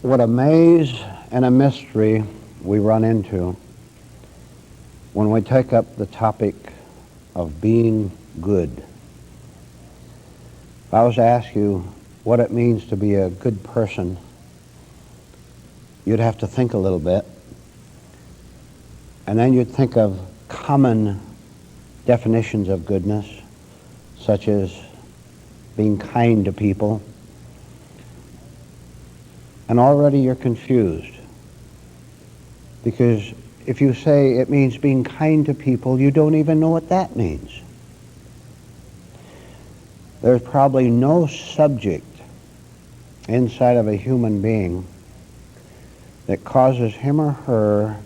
What a maze and a mystery we run into when we take up the topic of being good. If I was to ask you what it means to be a good person, you'd have to think a little bit, and then you'd think of common definitions of goodness, such as being kind to people, and already you're confused. Because if you say it means being kind to people, you don't even know what that means. There's probably no subject inside of a human being that causes him or her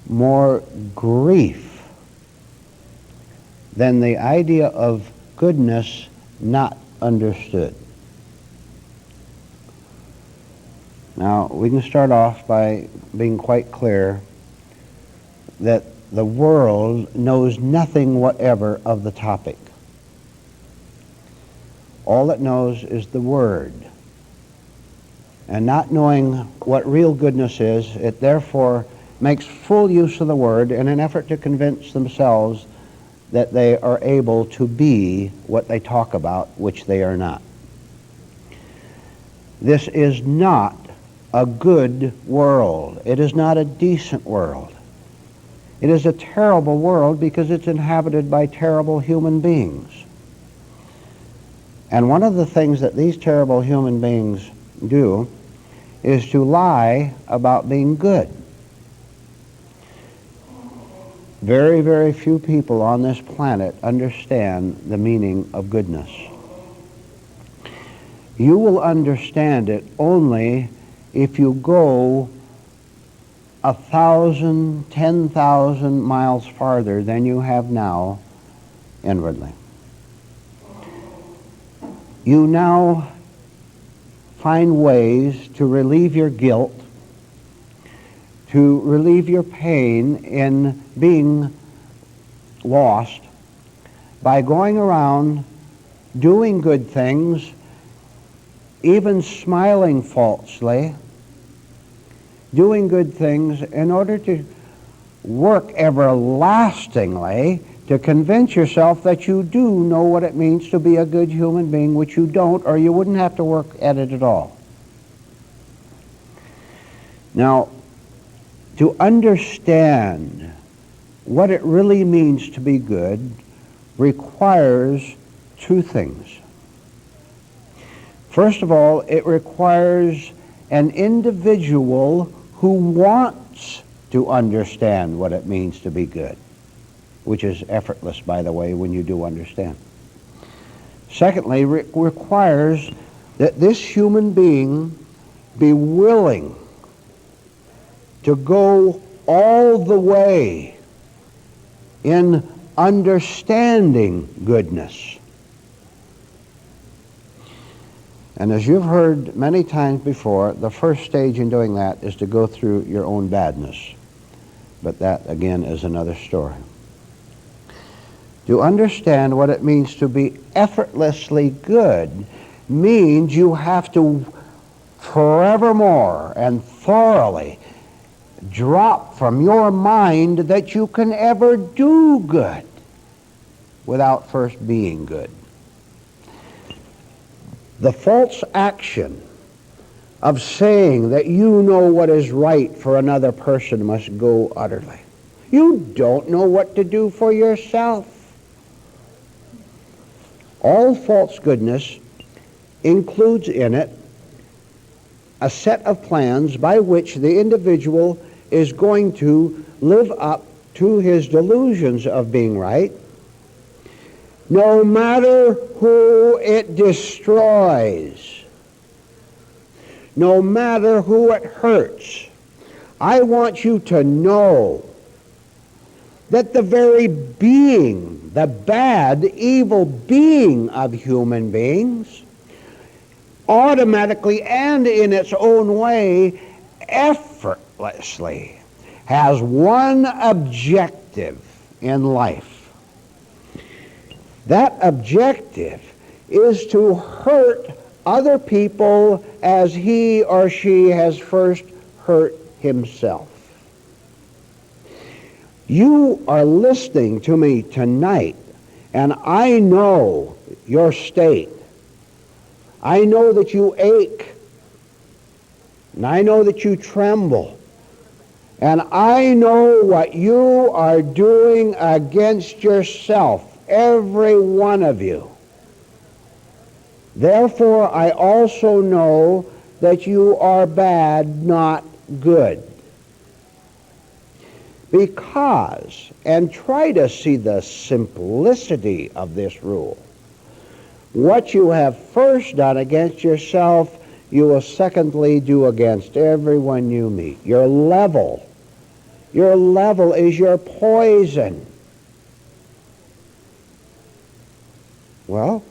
more grief than the idea of goodness not understood. Now, we can start off by being quite clear that the world knows nothing whatever of the topic. All it knows is the word. And not knowing what real goodness is, it therefore makes full use of the word in an effort to convince themselves that they are able to be what they talk about, which they are not. This is not a good world. It is not a decent world. It is a terrible world because it's inhabited by terrible human beings. And one of the things that these terrible human beings do is to lie about being good. Very, very few people on this planet understand the meaning of goodness. You will understand it only if you go 1,000, 10,000 miles farther than you have now inwardly. You now find ways to relieve your guilt, to relieve your pain in being lost by going around doing good things, even smiling falsely, doing good things in order to work everlastingly to convince yourself that you do know what it means to be a good human being, which you don't, or you wouldn't have to work at it at all. Now, to understand what it really means to be good requires two things. First of all, it requires an individual who wants to understand what it means to be good, which is effortless, by the way, when you do understand. Secondly, it requires that this human being be willing to go all the way in understanding goodness. And as you've heard many times before, the first stage in doing that is to go through your own badness. But that, again, is another story. To understand what it means to be effortlessly good means you have to forevermore and thoroughly drop from your mind that you can ever do good without first being good. The false action of saying that you know what is right for another person must go utterly. You don't know what to do for yourself. All false goodness includes in it a set of plans by which the individual is going to live up to his delusions of being right, no matter who it destroys, no matter who it hurts. I want you to know that the very being, the bad, evil being of human beings, automatically and in its own way, effortlessly, has one objective in life. That objective is to hurt other people as he or she has first hurt himself. You are listening to me tonight, and I know your state. I know that you ache, and I know that you tremble, and I know what you are doing against yourself, every one of you. Therefore, I also know that you are bad, not good. Because, and try to see the simplicity of this rule, what you have first done against yourself, you will secondly do against everyone you meet. Your level is your poison. Well,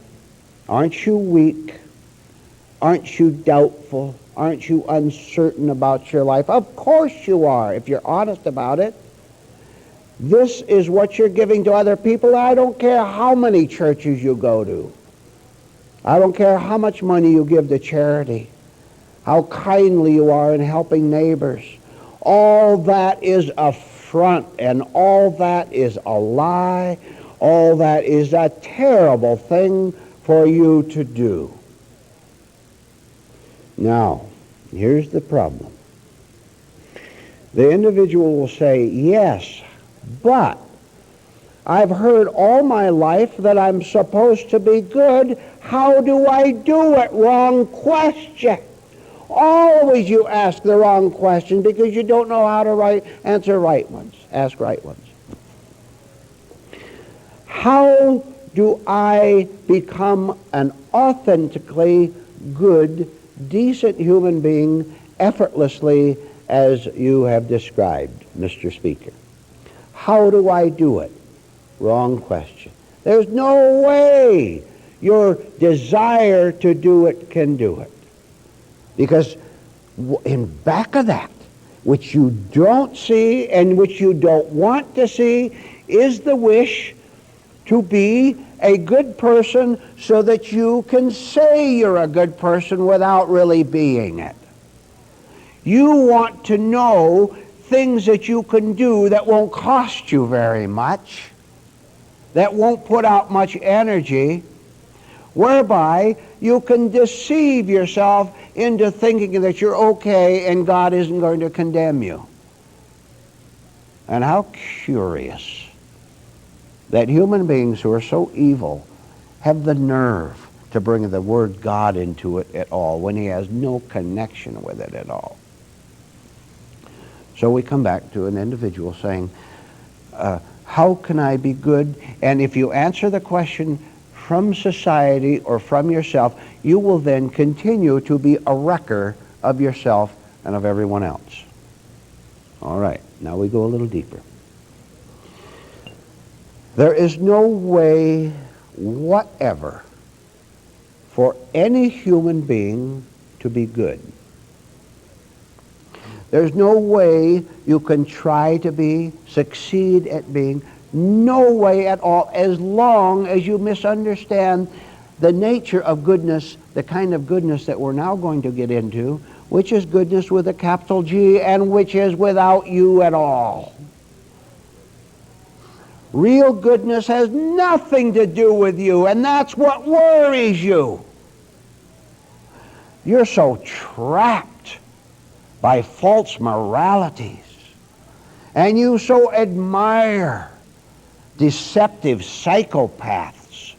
aren't you weak? Aren't you doubtful? Aren't you uncertain about your life? Of course you are, if you're honest about it. This is what you're giving to other people. I don't care how many churches you go to. I don't care how much money you give to charity, how kindly you are in helping neighbors. All that is a front, and all that is a lie. All that is a terrible thing for you to do. Now, here's the problem. The individual will say, yes, but I've heard all my life that I'm supposed to be good. How do I do it? Wrong question. Always you ask the wrong question because you don't know how to answer right ones. Ask right ones. How do I become an authentically good, decent human being effortlessly as you have described, Mr. Speaker? How do I do it? Wrong question. There's no way your desire to do it can do it. Because in back of that, which you don't see and which you don't want to see, is the wish to be a good person so that you can say you're a good person without really being it. You want to know things that you can do that won't cost you very much, that won't put out much energy, whereby you can deceive yourself into thinking that you're okay and God isn't going to condemn you. And how curious that human beings who are so evil have the nerve to bring the word God into it at all when he has no connection with it at all. So we come back to an individual saying, how can I be good? And if you answer the question from society or from yourself, you will then continue to be a wrecker of yourself and of everyone else. All right, now we go a little deeper. There is no way whatever for any human being to be good. There's no way you can try to be, succeed at being, no way at all, as long as you misunderstand the nature of goodness, the kind of goodness that we're now going to get into, which is goodness with a capital G and which is without you at all. Real goodness has nothing to do with you, and that's what worries you. You're so trapped by false moralities, and you so admire deceptive psychopaths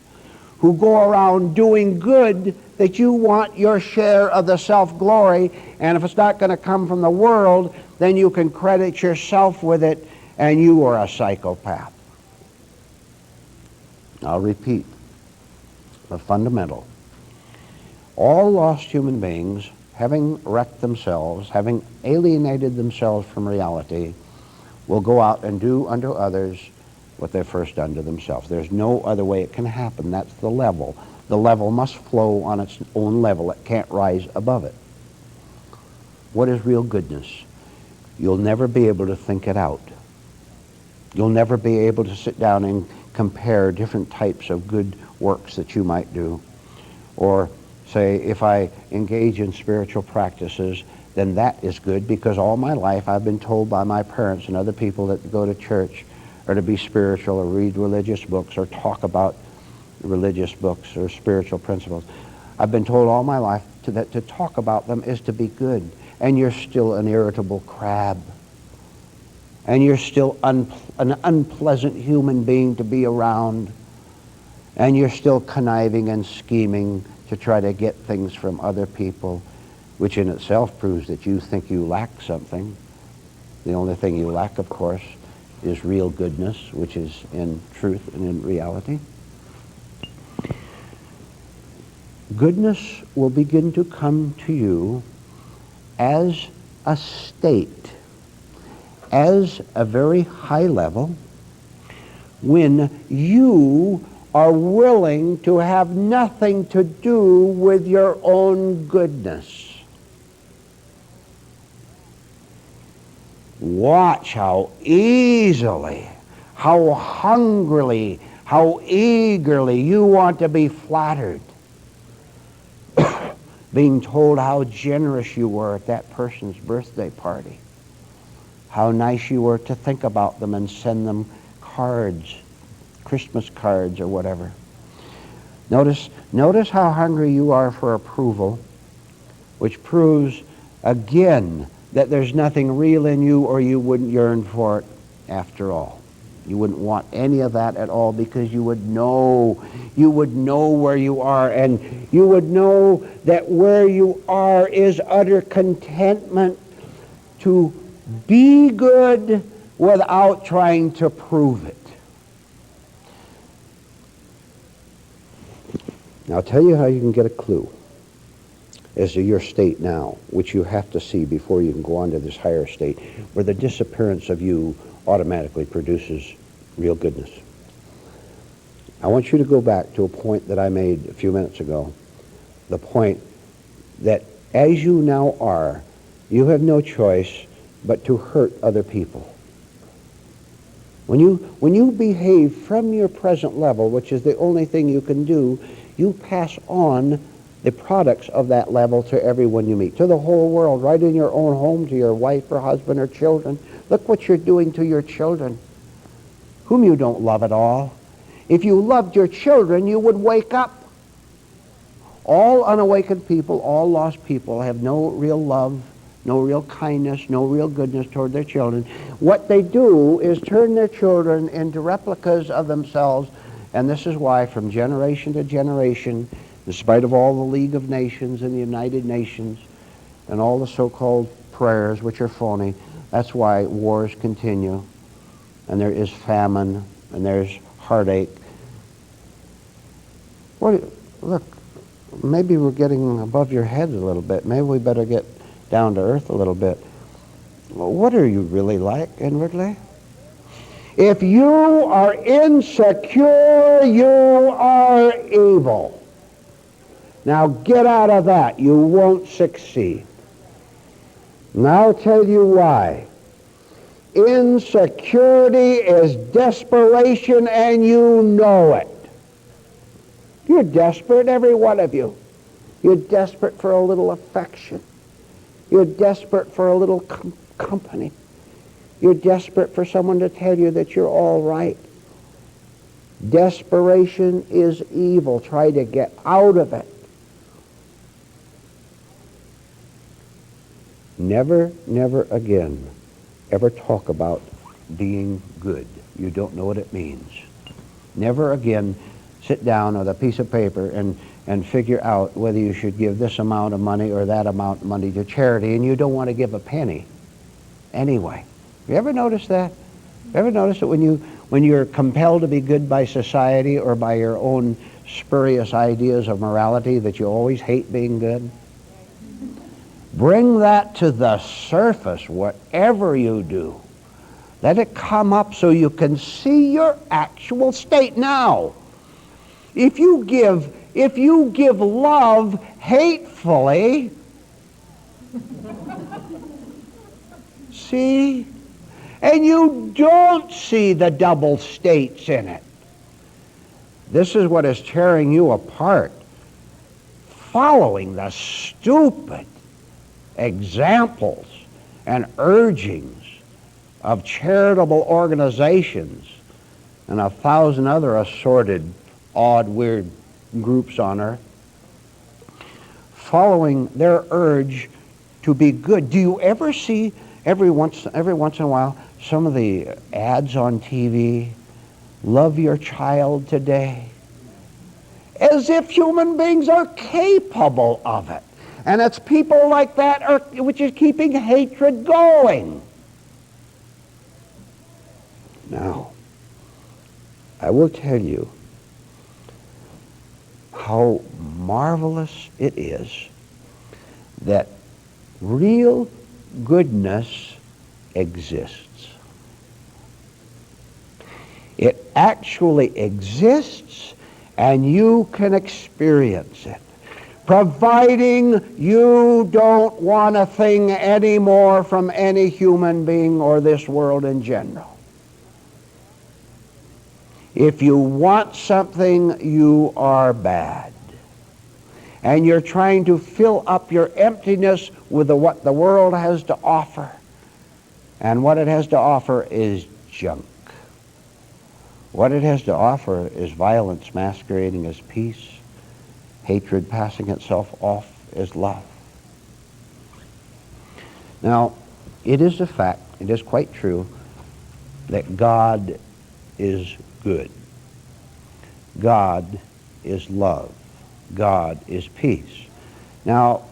who go around doing good that you want your share of the self-glory, and if it's not going to come from the world, then you can credit yourself with it, and you are a psychopath. I'll repeat the fundamental. All lost human beings, having wrecked themselves, having alienated themselves from reality, will go out and do unto others what they've first done to themselves. There's no other way it can happen. That's the level. The level must flow on its own level. It can't rise above it. What is real goodness? You'll never be able to think it out. You'll never be able to sit down and compare different types of good works that you might do, or say, if I engage in spiritual practices, then that is good, because all my life I've been told by my parents and other people that go to church or to be spiritual or read religious books or talk about religious books or spiritual principles. I've been told all my life that to talk about them is to be good. And you're still an irritable crab. And you're still an unpleasant human being to be around. And you're still conniving and scheming to try to get things from other people, which in itself proves that you think you lack something. The only thing you lack, of course, is real goodness, which is in truth and in reality. Goodness will begin to come to you as a state, as a very high level, when you are willing to have nothing to do with your own goodness. Watch how easily, how hungrily, how eagerly you want to be flattered. Being told how generous you were at that person's birthday party. How nice you were to think about them and send them cards, Christmas cards or whatever. Notice how hungry you are for approval, which proves again that there's nothing real in you, or you wouldn't yearn for it after all. You wouldn't want any of that at all, because you would know where you are, and you would know that where you are is utter contentment to be good without trying to prove it. Now I'll tell you how you can get a clue as to your state now, which you have to see before you can go on to this higher state, where the disappearance of you automatically produces real goodness. I want you to go back to a point that I made a few minutes ago, the point that as you now are, you have no choice but to hurt other people. When you behave from your present level, which is the only thing you can do, you pass on the products of that level to everyone you meet, to the whole world, right in your own home, to your wife or husband or children. Look what you're doing to your children, whom you don't love at all. If you loved your children, you would wake up. All unawakened people, all lost people, have no real love, no real kindness, no real goodness toward their children. What they do is turn their children into replicas of themselves, and this is why from generation to generation, in spite of all the League of Nations and the United Nations and all the so-called prayers, which are phony, that's why wars continue, and there is famine, and there's heartache. Look, maybe we're getting above your head a little bit. Maybe we better get down to earth a little bit. What are you really like inwardly? If you are insecure, you are evil. Now get out of that. You won't succeed. And I'll tell you why. Insecurity is desperation, and you know it. You're desperate, every one of you. You're desperate for a little affection. You're desperate for a little company. You're desperate for someone to tell you that you're all right. Desperation is evil. Try to get out of it. Never, never again ever talk about being good. You don't know what it means. Never again sit down with a piece of paper and figure out whether you should give this amount of money or that amount of money to charity, and you don't want to give a penny anyway. You ever notice that? You ever notice that when you're compelled to be good by society or by your own spurious ideas of morality, that you always hate being good? Bring that to the surface, whatever you do. Let it come up so you can see your actual state now. If you give love hatefully, see, and you don't see the double states in it, this is what is tearing you apart. following the stupid examples and urgings of charitable organizations and 1,000 other assorted, odd, weird groups on earth, following their urge to be good. Do you ever see, every once in a while, some of the ads on TV, love your child today? As if human beings are capable of it. And it's people like that which is keeping hatred going. Now, I will tell you how marvelous it is that real goodness exists. It actually exists, and you can experience it, providing you don't want a thing anymore from any human being or this world in general. If you want something, you are bad. And you're trying to fill up your emptiness with what the world has to offer. And what it has to offer is junk. What it has to offer is violence masquerading as peace, hatred passing itself off as love. Now, it is a fact, it is quite true, that God is good. God is love. God is peace. Now,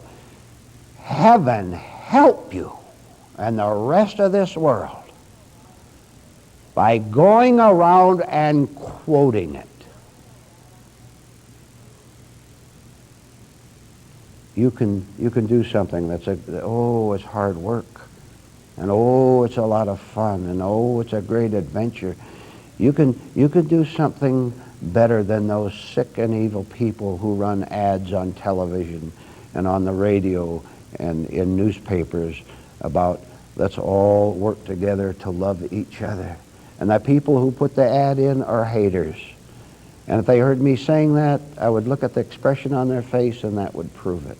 heaven help you and the rest of this world by going around and quoting it. You can do something that's it's hard work, and it's a lot of fun, and it's a great adventure. You can do something better than those sick and evil people who run ads on television and on the radio and in newspapers about let's all work together to love each other. And the people who put the ad in are haters. And if they heard me saying that, I would look at the expression on their face and that would prove it.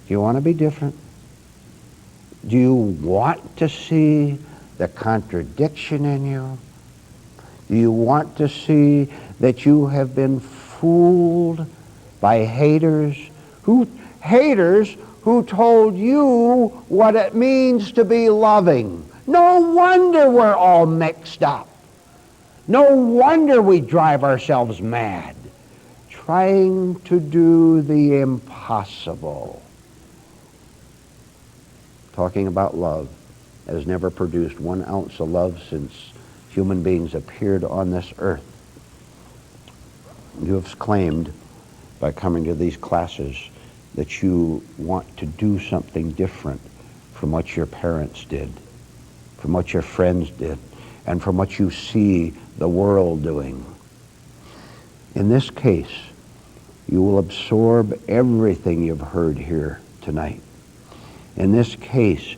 Do you want to be different? Do you want to see the contradiction in you? Do you want to see that you have been fooled by haters who told you what it means to be loving? No wonder we're all mixed up. No wonder we drive ourselves mad trying to do the impossible. Talking about love has never produced 1 ounce of love since human beings appeared on this earth. You have claimed by coming to these classes that you want to do something different from what your parents did, from what your friends did, and from what you see the world doing. In this case, you will absorb everything you've heard here tonight. In this case,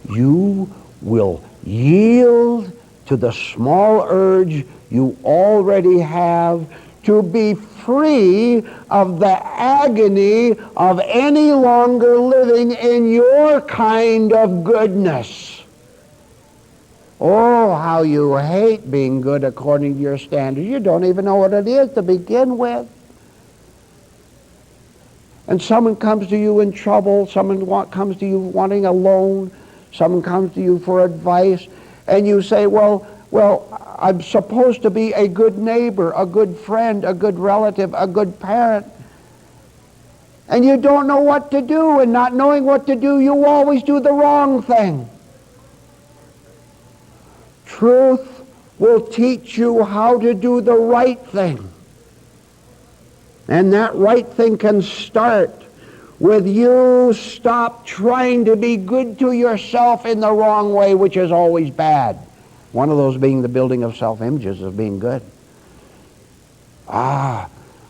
you will yield to the small urge you already have to be free of the agony of any longer living in your kind of goodness. Oh, how you hate being good according to your standards. You don't even know what it is to begin with. And someone comes to you in trouble, someone comes to you wanting a loan, someone comes to you for advice, and you say, well, I'm supposed to be a good neighbor, a good friend, a good relative, a good parent. And you don't know what to do, and not knowing what to do, you always do the wrong thing. Truth will teach you how to do the right thing. And that right thing can start with you stop trying to be good to yourself in the wrong way, which is always bad. One of those being the building of self-images of being good.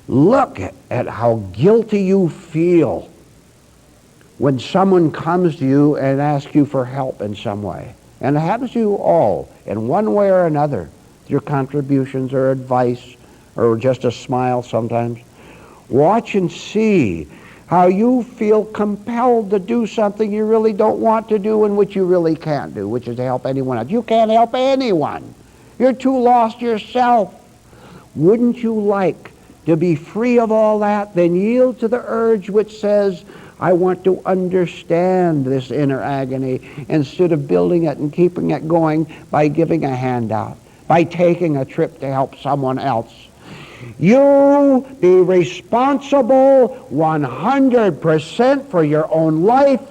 Look at how guilty you feel when someone comes to you and asks you for help in some way. And it happens to you all in one way or another, your contributions or advice or just a smile sometimes. Watch and see how you feel compelled to do something you really don't want to do and which you really can't do, which is to help anyone else. You can't help anyone. You're too lost yourself. Wouldn't you like to be free of all that? Then yield to the urge which says, I want to understand this inner agony, instead of building it and keeping it going by giving a handout, by taking a trip to help someone else. You be responsible 100% for your own life,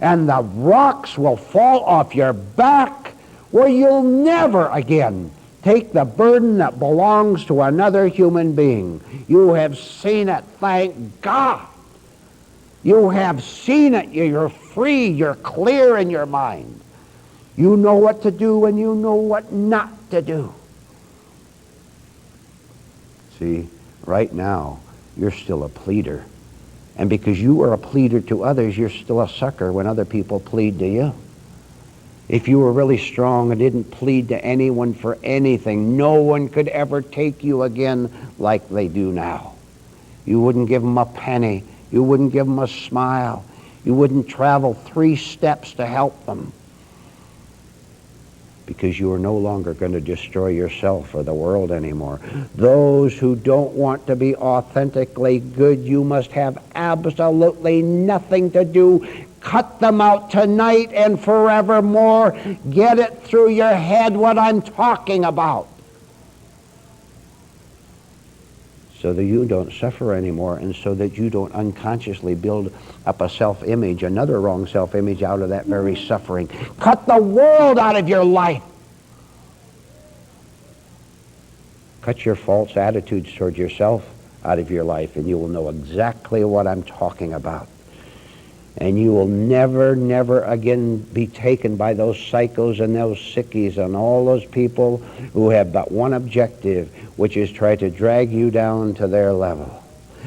and the rocks will fall off your back where you'll never again take the burden that belongs to another human being. You have seen it, thank God. You have seen it. You're free. You're clear in your mind. You know what to do and you know what not to do. See, right now, you're still a pleader. And because you are a pleader to others, you're still a sucker when other people plead to you. If you were really strong and didn't plead to anyone for anything, no one could ever take you again like they do now. You wouldn't give them a penny. You wouldn't give them a smile. You wouldn't travel 3 steps to help them, because you are no longer going to destroy yourself or the world anymore. Those who don't want to be authentically good, you must have absolutely nothing to do. Cut them out tonight and forevermore. Get it through your head what I'm talking about, so that you don't suffer anymore, and so that you don't unconsciously build up a self-image, another wrong self-image, out of that very suffering. Cut the world out of your life. Cut your false attitudes toward yourself out of your life, and you will know exactly what I'm talking about. And you will never, never again be taken by those psychos and those sickies and all those people who have but one objective, which is try to drag you down to their level.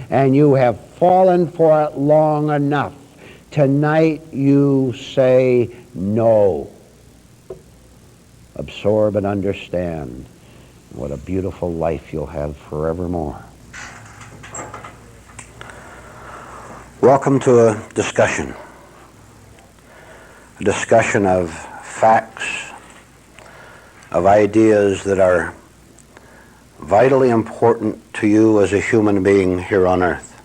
And you have fallen for it long enough. Tonight you say no. Absorb and understand. What a beautiful life you'll have forevermore. Welcome to a discussion of facts, of ideas that are vitally important to you as a human being here on earth.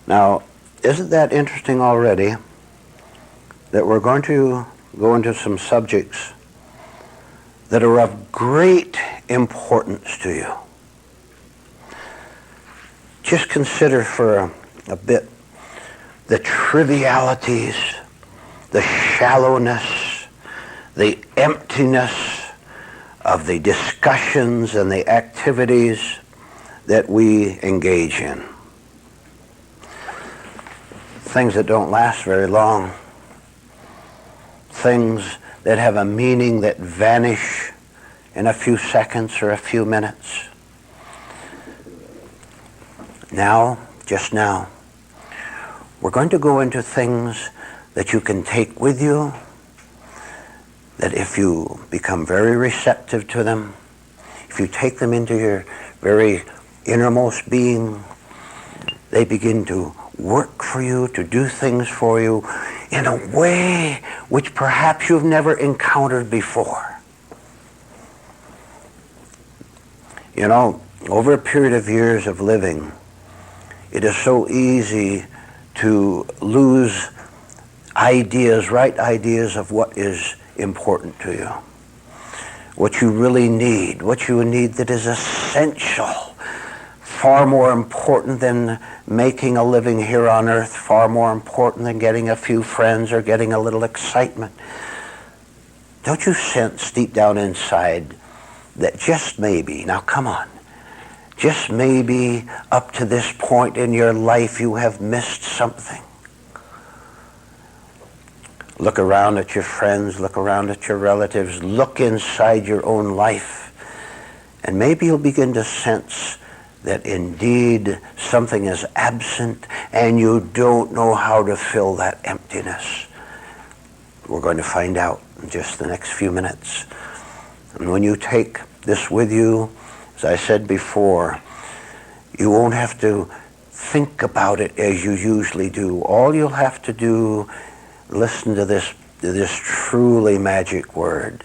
Now, isn't that interesting already that we're going to go into some subjects that are of great importance to you? Just consider for a bit the trivialities, the shallowness, the emptiness of the discussions and the activities that we engage in. Things that don't last very long. Things that have a meaning that vanish in a few seconds or a few minutes. Now, just now, we're going to go into things that you can take with you, that if you become very receptive to them, if you take them into your very innermost being, they begin to work for you, to do things for you in a way which perhaps you've never encountered before. You know, over a period of years of living, it is so easy to lose ideas, right ideas of what is important to you, what you really need, what you need that is essential, far more important than making a living here on earth, far more important than getting a few friends or getting a little excitement. Don't you sense deep down inside that just maybe, now come on, just maybe up to this point in your life you have missed something? Look around at your friends, look around at your relatives, look inside your own life, and maybe you'll begin to sense that indeed something is absent and you don't know how to fill that emptiness. We're going to find out in just the next few minutes. And when you take this with you, as I said before, You won't have to think about it as you usually do. All you'll have to do, listen to this truly magic word.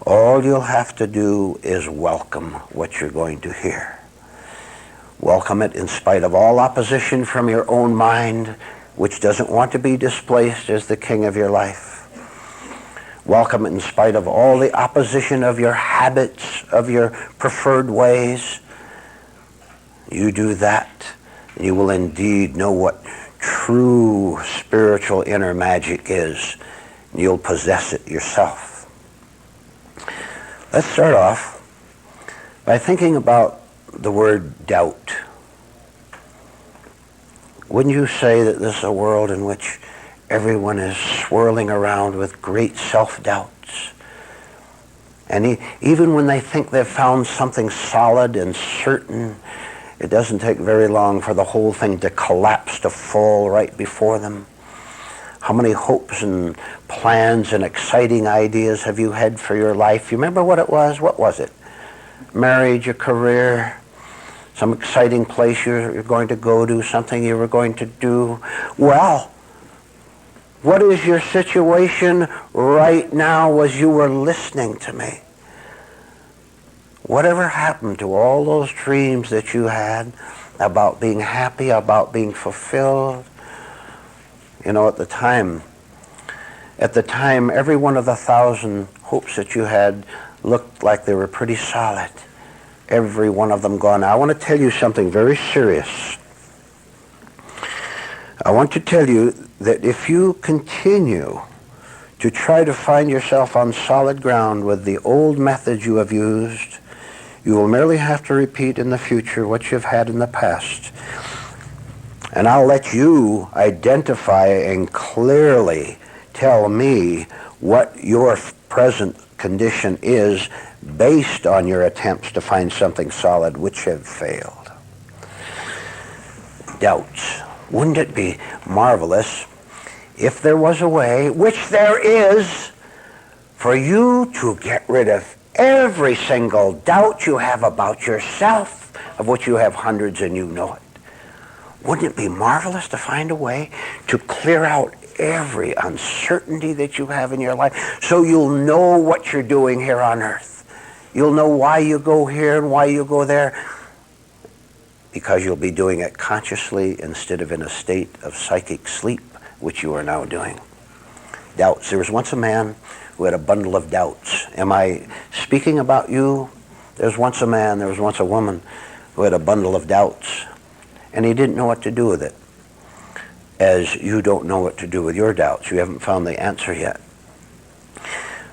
All you'll have to do is welcome what you're going to hear. Welcome it in spite of all opposition from your own mind, which doesn't want to be displaced as the king of your life. Welcome it in spite of all the opposition of your habits, of your preferred ways. You do that, and you will indeed know what true spiritual inner magic is, and you'll possess it yourself. Let's start off by thinking about the word doubt. Wouldn't you say that this is a world in which everyone is swirling around with great self-doubts? And even when they think they've found something solid and certain, it doesn't take very long for the whole thing to collapse, to fall right before them. How many hopes and plans and exciting ideas have you had for your life? You remember what it was? What was it? Marriage, a career, some exciting place you're going to go to, something you were going to do. Well, what is your situation right now as you were listening to me? Whatever happened to all those dreams that you had about being happy, about being fulfilled? You know, at the time, every one of the 1,000 hopes that you had looked like they were pretty solid. Every one of them gone. Now, I want to tell you something very serious. I want to tell you that if you continue to try to find yourself on solid ground with the old methods you have used, you will merely have to repeat in the future what you've had in the past. And I'll let you identify and clearly tell me what your present condition is based on your attempts to find something solid which have failed. Doubts. Wouldn't it be marvelous if there was a way, which there is, for you to get rid of every single doubt you have about yourself, of which you have hundreds and you know it? Wouldn't it be marvelous to find a way to clear out every uncertainty that you have in your life so you'll know what you're doing here on earth? You'll know why you go here and why you go there, because you'll be doing it consciously instead of in a state of psychic sleep, which you are now doing. Doubts. There was once a man who had a bundle of doubts. Am I speaking about you? There was once a man, there was once a woman who had a bundle of doubts, and he didn't know what to do with it. As you don't know what to do with your doubts. You haven't found the answer yet.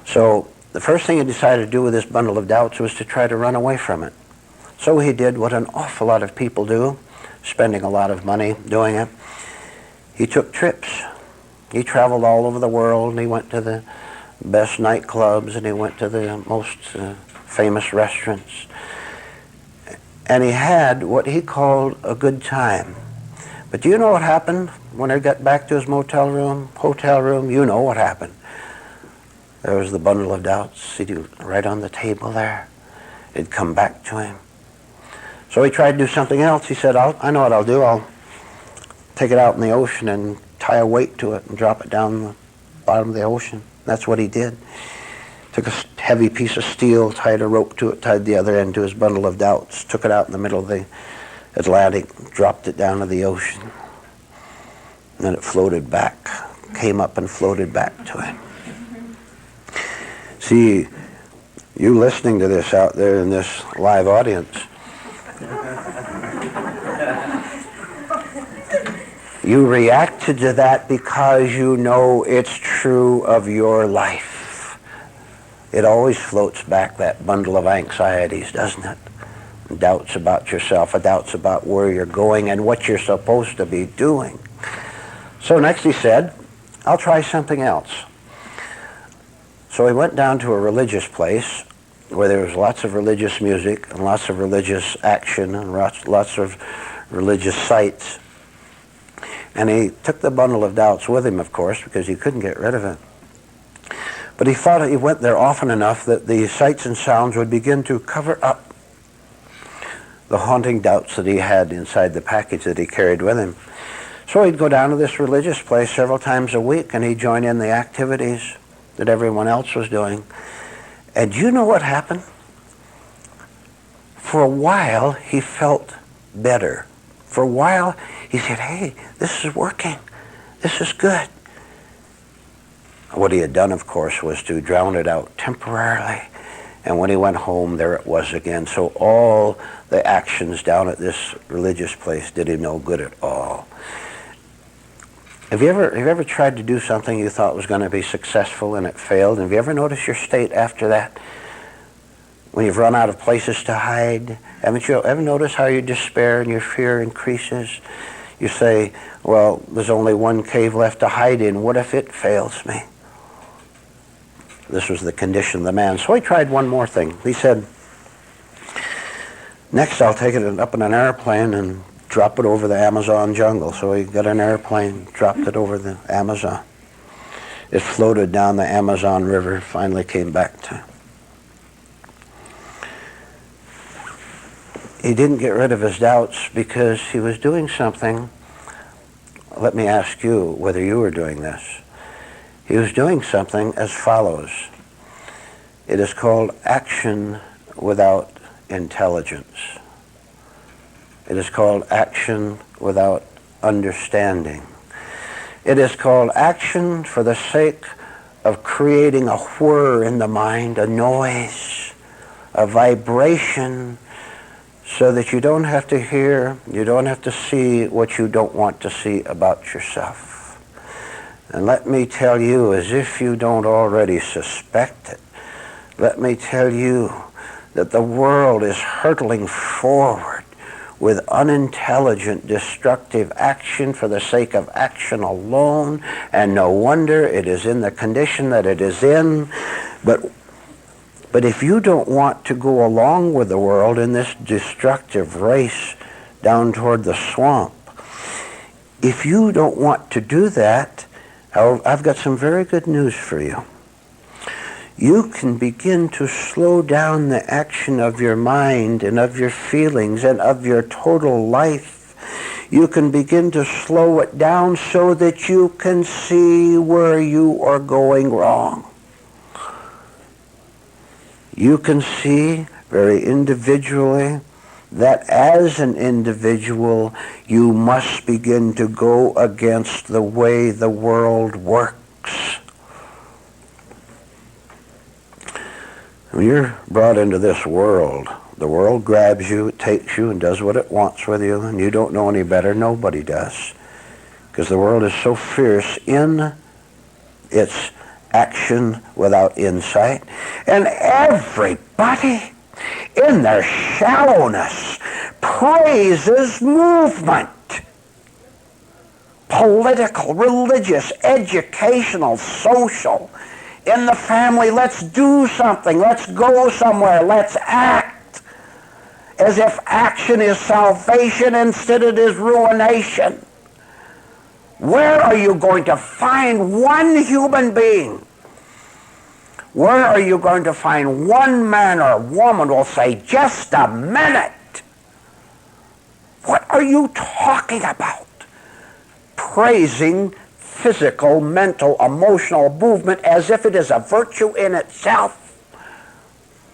So the first thing he decided to do with this bundle of doubts was to try to run away from it. So he did what an awful lot of people do, spending a lot of money doing it. He took trips. He traveled all over the world, and he went to the best nightclubs, and he went to the most famous restaurants. And he had what he called a good time. But do you know what happened when he got back to his hotel room? You know what happened. There was the bundle of doubts sitting right on the table there. It'd come back to him. So he tried to do something else. He said, I know what I'll do. I'll take it out in the ocean and tie a weight to it and drop it down the bottom of the ocean. That's what he did. Took a heavy piece of steel, tied a rope to it, tied the other end to his bundle of doubts, took it out in the middle of the Atlantic, dropped it down to the ocean. And then it floated back, came up and floated back to him. See, you listening to this out there in this live audience, you reacted to that because you know it's true of your life. It always floats back, that bundle of anxieties, doesn't it? Doubts about yourself, doubts about where you're going and what you're supposed to be doing. So next he said, I'll try something else. So he went down to a religious place where there was lots of religious music and lots of religious action and lots of religious sights. And he took the bundle of doubts with him, of course, because he couldn't get rid of it. But he thought he went there often enough that the sights and sounds would begin to cover up the haunting doubts that he had inside the package that he carried with him. So he'd go down to this religious place several times a week, and he'd join in the activities that everyone else was doing. And do you know what happened? For a while, he felt better. For a while, he said, hey, this is working. This is good. What he had done, of course, was to drown it out temporarily. And when he went home, there it was again. So all the actions down at this religious place did him no good at all. Have you ever tried to do something you thought was going to be successful and it failed? Have you ever noticed your state after that? When you've run out of places to hide? Haven't you ever noticed how your despair and your fear increases? You say, well, there's only one cave left to hide in. What if it fails me? This was the condition of the man. So he tried one more thing. He said, next I'll take it up in an airplane and drop it over the Amazon jungle. So he got an airplane, dropped it over the Amazon. It floated down the Amazon River, finally came back to. He didn't get rid of his doubts because he was doing something. Let me ask you whether you were doing this. He was doing something as follows. It is called action without intelligence. It is called action without understanding. It is called action for the sake of creating a whir in the mind, a noise, a vibration, so that you don't have to hear, you don't have to see what you don't want to see about yourself. And let me tell you, as if you don't already suspect it, let me tell you that the world is hurtling forward with unintelligent, destructive action for the sake of action alone, and no wonder it is in the condition that it is in. But if you don't want to go along with the world in this destructive race down toward the swamp, if you don't want to do that, I've got some very good news for you. You can begin to slow down the action of your mind and of your feelings and of your total life. You can begin to slow it down so that you can see where you are going wrong. You can see very individually that as an individual, you must begin to go against the way the world works. When you're brought into this world, the world grabs you, it takes you, and does what it wants with you, and you don't know any better. Nobody does. Because the world is so fierce in its action without insight. And everybody, in their shallowness, praises movement. Political, religious, educational, social. In the family, let's do something. Let's go somewhere. Let's act. As if action is salvation, instead it is ruination. Where are you going to find one human being? Where are you going to find one man or woman who will say, just a minute? What are you talking about? Praising physical, mental, emotional movement as if it is a virtue in itself.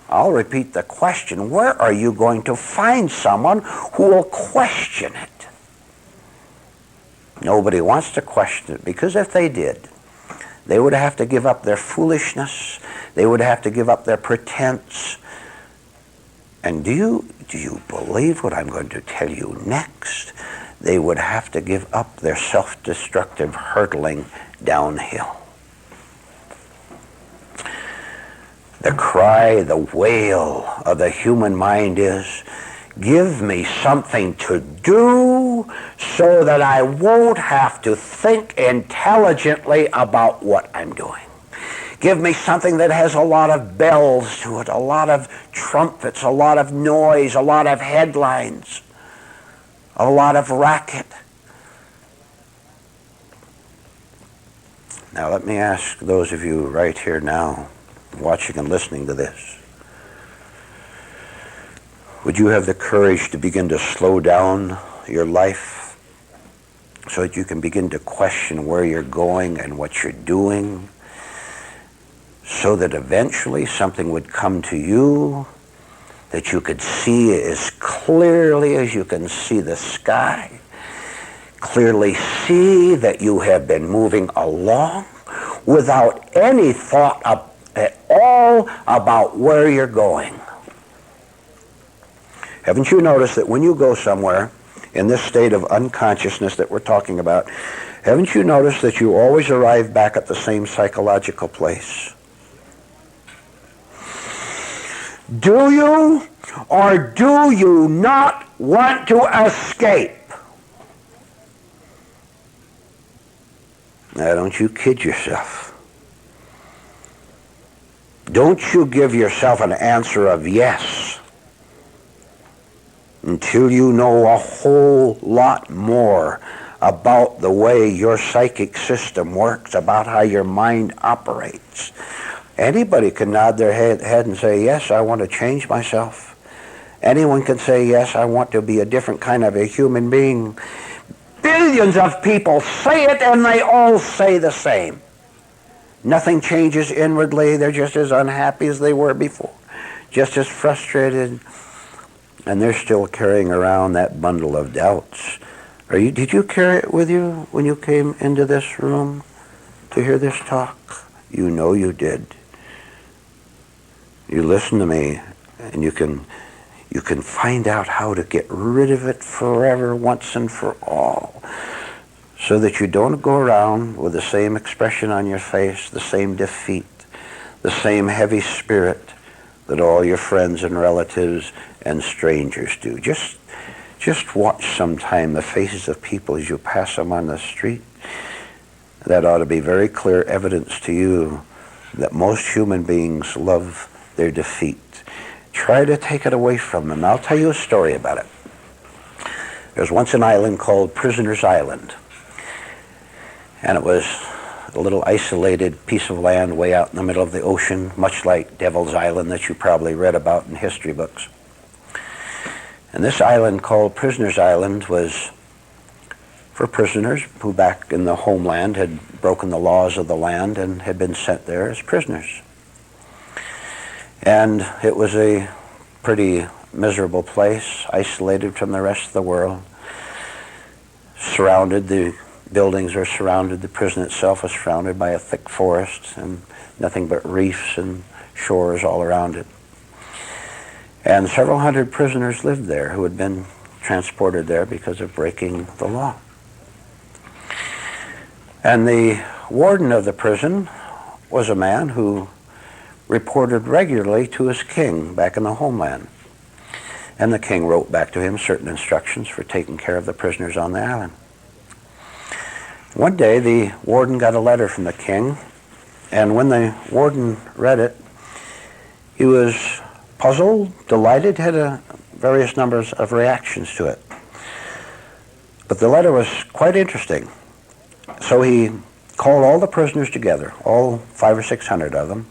I'll repeat the question. Where are you going to find someone who will question it? Nobody wants to question it, because if they did, they would have to give up their foolishness. They would have to give up their pretense. And do you believe what I'm going to tell you next? They would have to give up their self-destructive hurtling downhill. The cry, the wail of the human mind is, give me something to do so that I won't have to think intelligently about what I'm doing. Give me something that has a lot of bells to it, a lot of trumpets, a lot of noise, a lot of headlines, a lot of racket. Now let me ask those of you right here now, watching and listening to this. Would you have the courage to begin to slow down your life so that you can begin to question where you're going and what you're doing, so that eventually something would come to you that you could see as clearly as you can see the sky, clearly see that you have been moving along without any thought at all about where you're going? Haven't you noticed that when you go somewhere in this state of unconsciousness that we're talking about, haven't you noticed that you always arrive back at the same psychological place? Do you or do you not want to escape? Now, don't you kid yourself. Don't you give yourself an answer of yes until you know a whole lot more about the way your psychic system works, about how your mind operates. Anybody can nod their head and say, yes, I want to change myself. Anyone can say, yes, I want to be a different kind of a human being. Billions of people say it, and they all say the same. Nothing changes inwardly. They're just as unhappy as they were before, just as frustrated, and they're still carrying around that bundle of doubts. Did you carry it with you when you came into this room to hear this talk? You know you did. You listen to me, and you can find out how to get rid of it forever, once and for all, so that you don't go around with the same expression on your face, the same defeat, the same heavy spirit that all your friends and relatives and strangers do. Just watch sometime the faces of people as you pass them on the street. That ought to be very clear evidence to you that most human beings love their defeat. Try to take it away from them. I'll tell you a story about it. There was once an island called Prisoner's Island, and it was a little isolated piece of land way out in the middle of the ocean, much like Devil's Island that you probably read about in history books. And this island called Prisoner's Island was for prisoners who back in the homeland had broken the laws of the land and had been sent there as prisoners. And it was a pretty miserable place, isolated from the rest of the world. The buildings were surrounded, the prison itself was surrounded by a thick forest and nothing but reefs and shores all around it. And several hundred prisoners lived there who had been transported there because of breaking the law. And the warden of the prison was a man who reported regularly to his king back in the homeland. And the king wrote back to him certain instructions for taking care of the prisoners on the island. One day the warden got a letter from the king, and when the warden read it, he was puzzled, delighted, had various numbers of reactions to it. But the letter was quite interesting. So he called all the prisoners together, all 500 or 600 of them,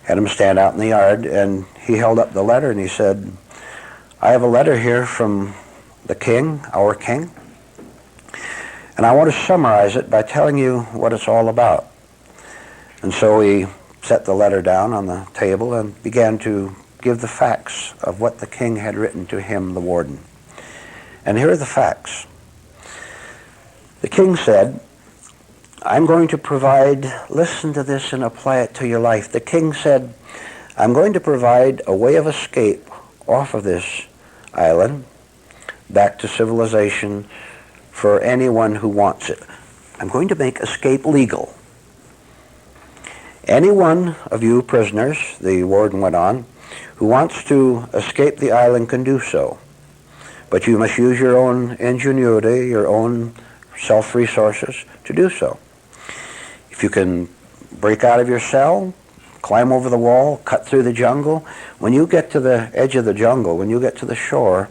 had them stand out in the yard, and he held up the letter and he said, I have a letter here from the king, our king, and I want to summarize it by telling you what it's all about. And so he set the letter down on the table and began to give the facts of what the king had written to him, the warden. And here are the facts. The king said, I'm going to provide, listen to this and apply it to your life. The king said, I'm going to provide a way of escape off of this island back to civilization for anyone who wants it. I'm going to make escape legal. Any one of you prisoners, the warden went on, who wants to escape the island can do so. But you must use your own ingenuity, your own self-resources to do so. If you can break out of your cell, climb over the wall, cut through the jungle, when you get to the edge of the jungle, when you get to the shore,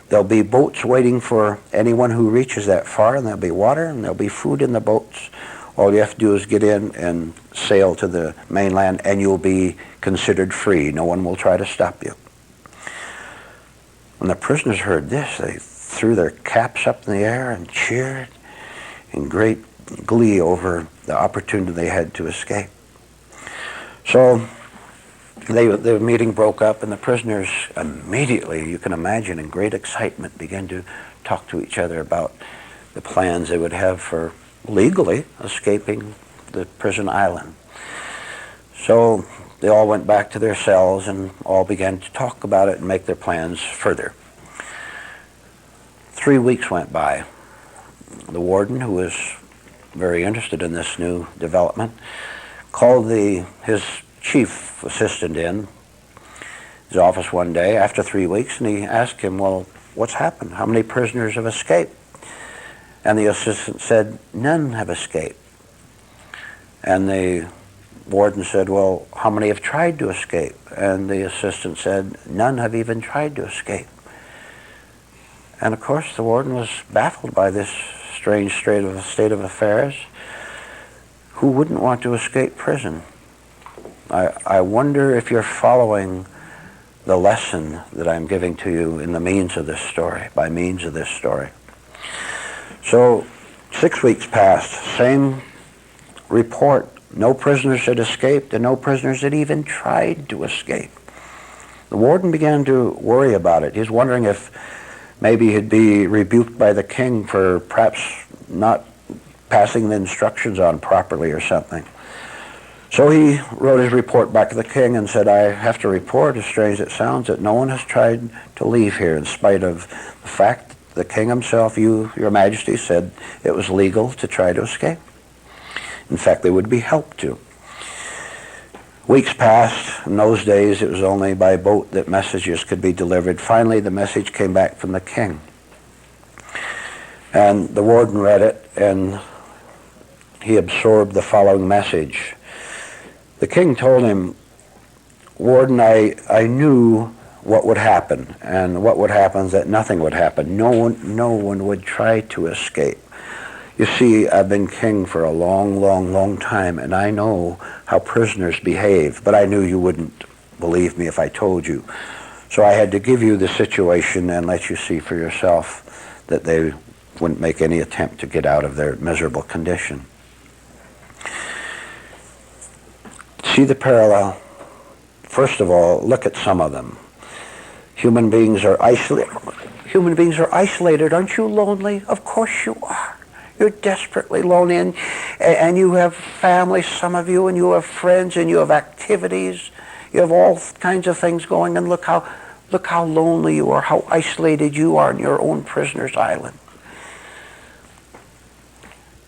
there'll be boats waiting for anyone who reaches that far, and there'll be water, and there'll be food in the boats. All you have to do is get in and sail to the mainland, and you'll be considered free. No one will try to stop you. When the prisoners heard this, they threw their caps up in the air and cheered in great glee over the opportunity they had to escape. So the meeting broke up, and the prisoners immediately, you can imagine, in great excitement, began to talk to each other about the plans they would have for legally escaping the prison island. So they all went back to their cells and all began to talk about it and make their plans further. 3 weeks went by. The warden, who was very interested in this new development, called his chief assistant in his office one day after 3 weeks, and he asked him, well, what's happened? How many prisoners have escaped? And the assistant said, none have escaped. And the warden said, well, how many have tried to escape? And the assistant said, none have even tried to escape. And of course, the warden was baffled by this strange state of affairs. Who wouldn't want to escape prison? I wonder if you're following the lesson that I'm giving to you in the means of this story, by means of this story. So 6 weeks passed, same report. No prisoners had escaped, and no prisoners had even tried to escape. The warden began to worry about it. He's wondering if maybe he'd be rebuked by the king for perhaps not passing the instructions on properly or something. So he wrote his report back to the king and said, I have to report, as strange as it sounds, that no one has tried to leave here in spite of the fact that the king himself, your majesty, said it was legal to try to escape. In fact, they would be helped to. Weeks passed. In those days, it was only by boat that messages could be delivered. Finally, the message came back from the king. And the warden read it, and he absorbed the following message. The king told him, Warden, I knew what would happen, and what would happen is that nothing would happen. No one would try to escape. You see, I've been king for a long, long, long time, and I know how prisoners behave, but I knew you wouldn't believe me if I told you. So I had to give you the situation and let you see for yourself that they wouldn't make any attempt to get out of their miserable condition. See the parallel? First of all, look at some of them. Human beings are isolated. Aren't you lonely? Of course you are. You're desperately lonely, and you have family, some of you, and you have friends, and you have activities. You have all kinds of things going, and look how lonely you are, how isolated you are in your own prisoner's island.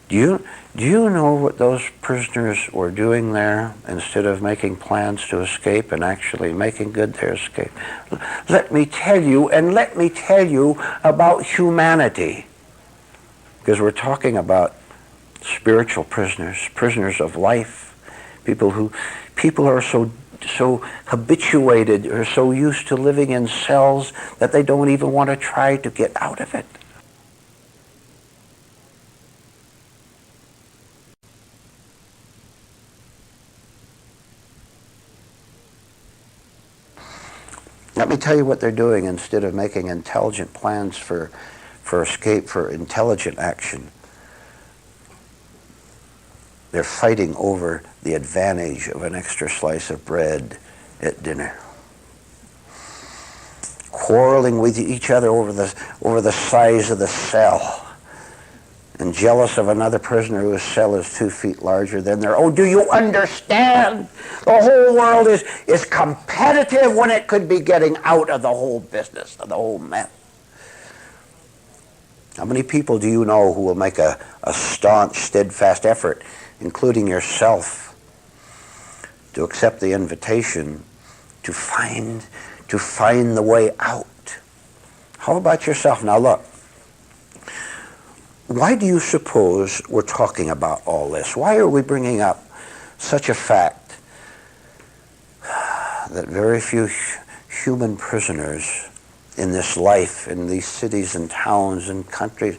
Do you know what those prisoners were doing there instead of making plans to escape and actually making good their escape? Let me tell you about humanity. Because we're talking about spiritual prisoners, prisoners of life, people who are so habituated or so used to living in cells that they don't even want to try to get out of it. Let me tell you what they're doing instead of making intelligent plans for escape, for intelligent action. They're fighting over the advantage of an extra slice of bread at dinner. Quarreling with each other over the size of the cell. And jealous of another prisoner whose cell is 2 feet larger than their own. Do you understand? The whole world is competitive when it could be getting out of the whole business, of the whole mess. How many people do you know who will make a staunch, steadfast effort, including yourself, to accept the invitation to find the way out? How about yourself? Now look, why do you suppose we're talking about all this? Why are we bringing up such a fact that very few human prisoners in this life, in these cities and towns and countries,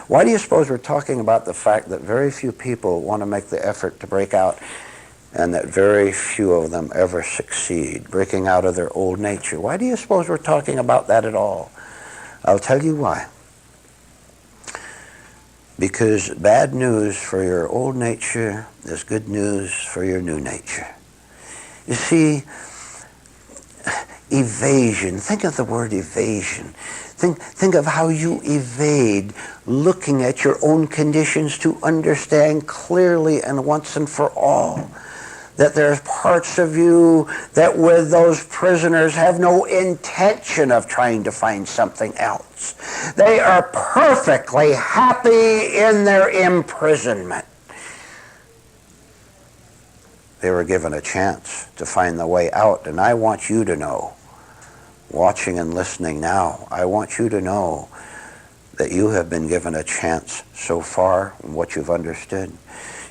why do you suppose we're talking about the fact that very few people want to make the effort to break out and that very few of them ever succeed, breaking out of their old nature? Why do you suppose we're talking about that at all? I'll tell you why. Because bad news for your old nature is good news for your new nature. You see, evasion. Think of the word evasion. Think of how you evade looking at your own conditions to understand clearly and once and for all that there's parts of you that with those prisoners have no intention of trying to find something else. They are perfectly happy in their imprisonment. They were given a chance to find the way out, and I want you to know, watching and listening now, I want you to know that you have been given a chance so far in what you've understood.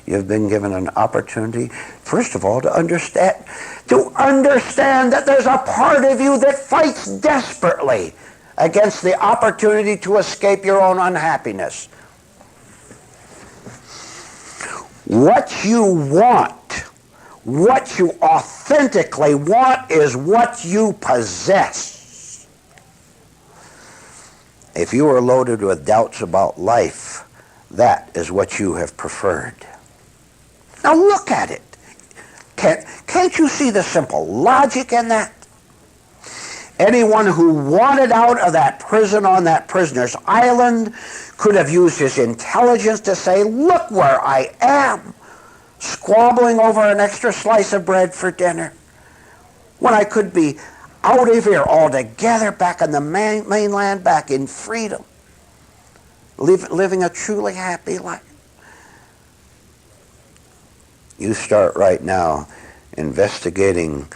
You've been given an opportunity, first of all, to understand that there's a part of you that fights desperately against the opportunity to escape your own unhappiness. What you want, what you authentically want, is what you possess. If you are loaded with doubts about life, that is what you have preferred. Now look at it. Can't you see the simple logic in that? Anyone who wanted out of that prison on that prisoner's island could have used his intelligence to say, look where I am, squabbling over an extra slice of bread for dinner, when I could be out of here altogether, back on the mainland, back in freedom, living a truly happy life. You start right now investigating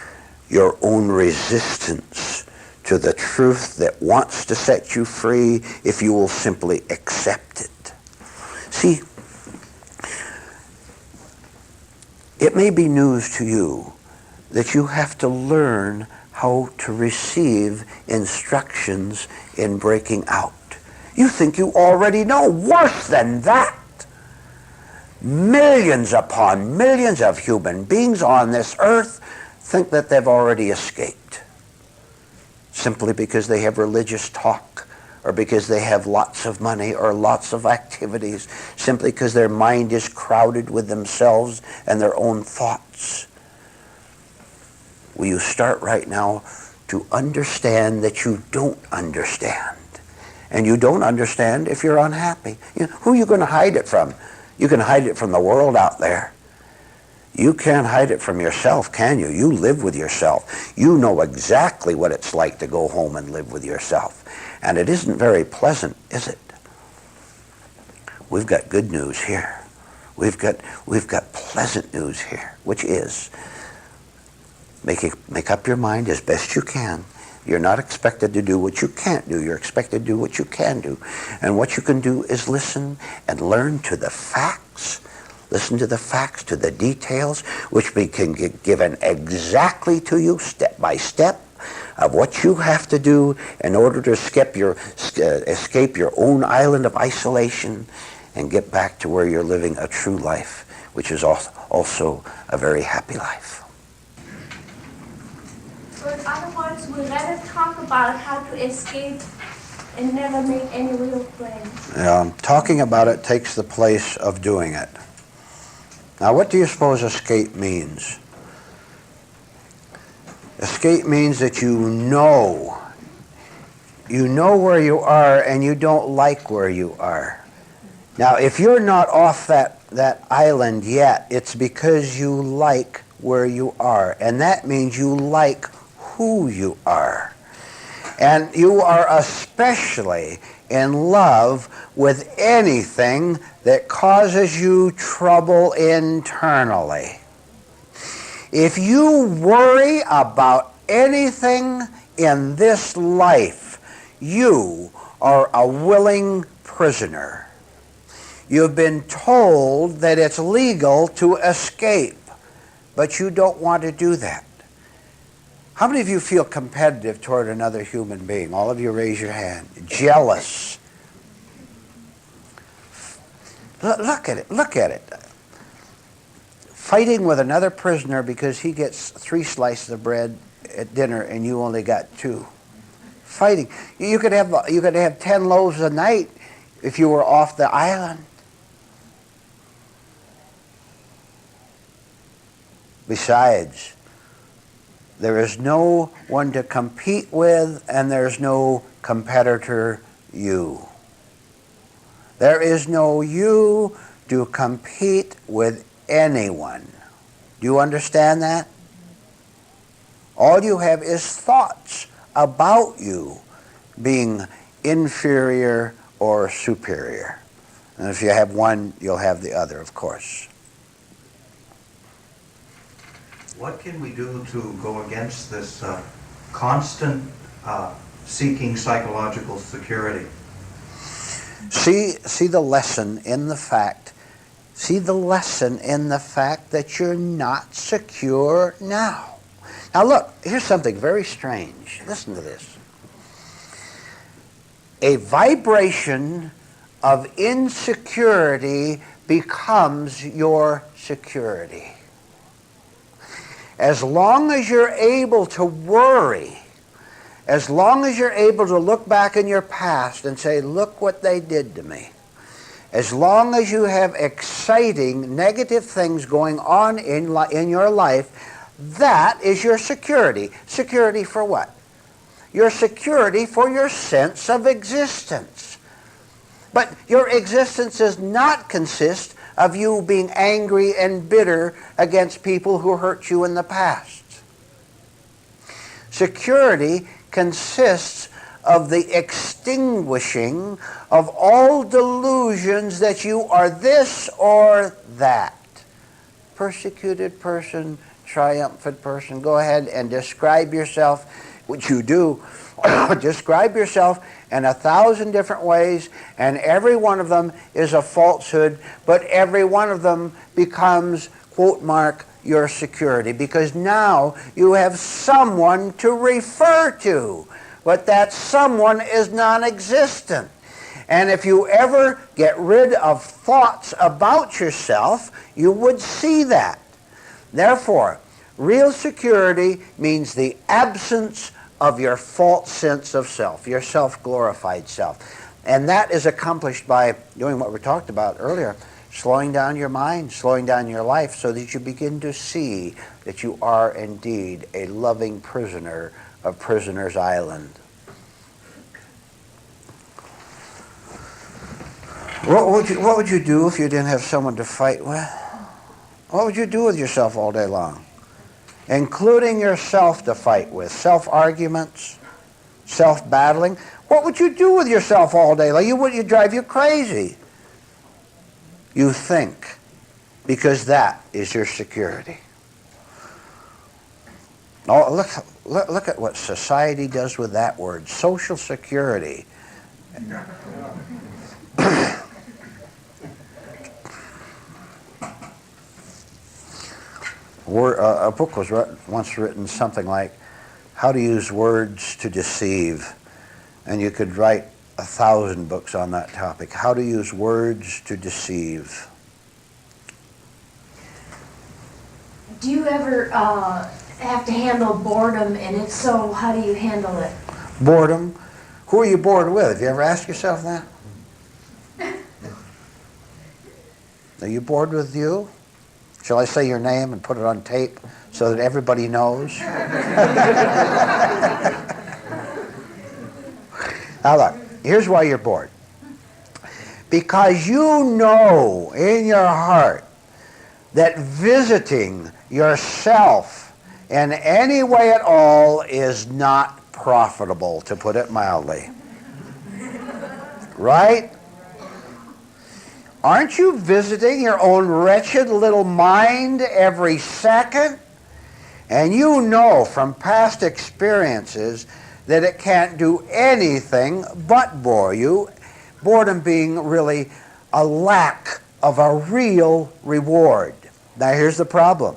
your own resistance to the truth that wants to set you free if you will simply accept it. See, it may be news to you that you have to learn how to receive instructions in breaking out. You think you already know. Worse than that. Millions upon millions of human beings on this earth think that they've already escaped, simply because they have religious talk, or because they have lots of money or lots of activities, simply because their mind is crowded with themselves and their own thoughts. Will you start right now to understand that you don't understand? And you don't understand if you're unhappy. Who are you going to hide it from? You can hide it from the world out there. You can't hide it from yourself, can you? You live with yourself. You know exactly what it's like to go home and live with yourself. And it isn't very pleasant, is it? We've got good news here. We've got pleasant news here, which is make up your mind as best you can. You're not expected to do what you can't do. You're expected to do what you can do. And what you can do is listen and learn to the facts. Listen to the facts, to the details, which can get given exactly to you step by step of what you have to do in order to escape your own island of isolation and get back to where you're living a true life, which is also a very happy life. So in other words, we rather talk about how to escape and never make any real plans. Talking about it takes the place of doing it. Now, what do you suppose escape means? Escape means that you know where you are and you don't like where you are. Now, if you're not off that island yet, it's because you like where you are, and that means you like who you are. And you are especially in love with anything that causes you trouble internally. If you worry about anything in this life, you are a willing prisoner. You've been told that it's legal to escape, but you don't want to do that. How many of you feel competitive toward another human being? All of you raise your hand. Jealous. Look at it. Fighting with another prisoner because he gets 3 slices of bread at dinner and you only got 2. fighting. You could have 10 loaves a night if you were off the island. Besides, there is no one to compete with, and there's no competitor you. There is no you to compete with anyone. Do you understand that? All you have is thoughts about you being inferior or superior. And if you have one, you'll have the other, of course. What can we do to go against this constant seeking psychological security? See the lesson in the fact. See the lesson in the fact that you're not secure now. Now look, here's something very strange. Listen to this. A vibration of insecurity becomes your security. As long as you're able to worry, as long as you're able to look back in your past and say, look what they did to me, as long as you have exciting negative things going on in your life, that is your security. Security for what? Your security for your sense of existence. But your existence does not consist of you being angry and bitter against people who hurt you in the past. Security consists of the extinguishing of all delusions that you are this or that. Persecuted person, triumphant person. Go ahead and describe yourself, which you do. Describe yourself in 1,000 different ways, and every one of them is a falsehood, but every one of them becomes, quote mark, your security, because now you have someone to refer to, but that someone is non-existent. And if you ever get rid of thoughts about yourself, you would see that. Therefore, real security means the absence of your false sense of self, your self-glorified self. And that is accomplished by doing what we talked about earlier, slowing down your mind, slowing down your life, so that you begin to see that you are indeed a loving prisoner of Prisoner's Island. What would you do if you didn't have someone to fight with? What would you do with yourself all day long? Including yourself to fight with. Self-arguments, self-battling. What would you do with yourself all day long? You'd drive you crazy. You think, because that is your security. Oh, look at what society does with that word, social security. A book was once written something like How to Use Words to Deceive, and you could write 1,000 books on that topic. How to use words to deceive. Do you ever have to handle boredom, and if so, how do you handle it? Boredom? Who are you bored with? Have you ever asked yourself that? Are you bored with you? Shall I say your name and put it on tape so that everybody knows? Now look, here's why you're bored. Because you know in your heart that visiting yourself in any way at all is not profitable, to put it mildly. Right? Aren't you visiting your own wretched little mind every second? And you know from past experiences that it can't do anything but bore you, boredom being really a lack of a real reward. Now here's the problem.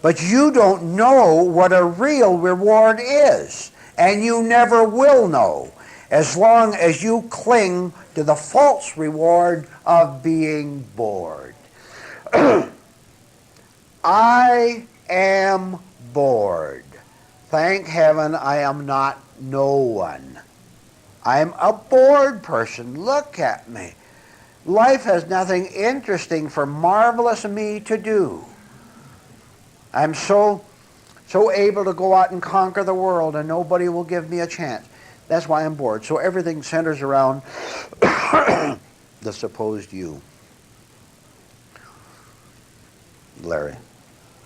But you don't know what a real reward is, and you never will know as long as you cling to the false reward of being bored. I am bored. Thank heaven I am not no one. I'm a bored person. Look at me. Life has nothing interesting for marvelous me to do. I'm so able to go out and conquer the world and nobody will give me a chance. That's why I'm bored. So everything centers around the supposed you. Larry.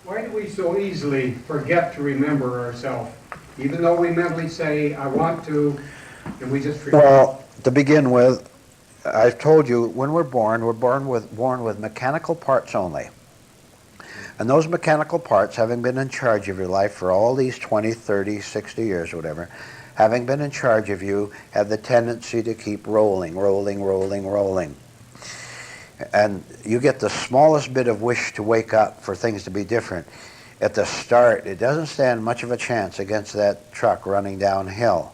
Why do we so easily forget to remember ourselves? Even though we mentally say, I want to, and we just forget. Well, to begin with, I've told you, when we're born with mechanical parts only. And those mechanical parts, having been in charge of your life for all these 20, 30, 60 years, whatever, having been in charge of you, have the tendency to keep rolling, rolling, rolling, rolling. And you get the smallest bit of wish to wake up for things to be different. At the start, it doesn't stand much of a chance against that truck running downhill.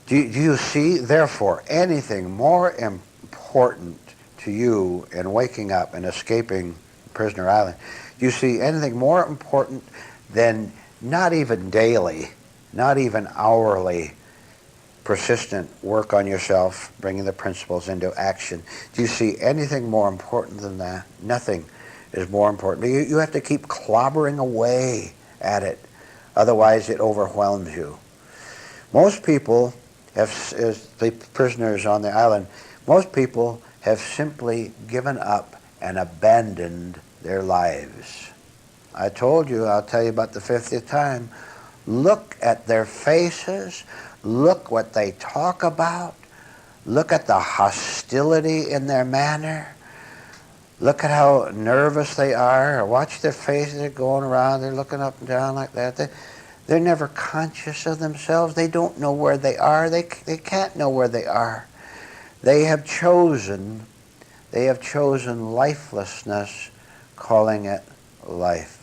Do you see, therefore, anything more important to you in waking up and escaping Prisoner Island? Do you see anything more important than not even daily, not even hourly, persistent work on yourself, bringing the principles into action? Do you see anything more important than that? Nothing is more important. You have to keep clobbering away at it. Otherwise, it overwhelms you. Most people, as the prisoners on the island, most people have simply given up and abandoned their lives. I told you, I'll tell you about the 50th time, look at their faces, look what they talk about, look at the hostility in their manner, look at how nervous they are, watch their faces, they're going around, they're looking up and down like that. They're never conscious of themselves. They don't know where they are. They can't know where they are. They have chosen lifelessness, calling it life.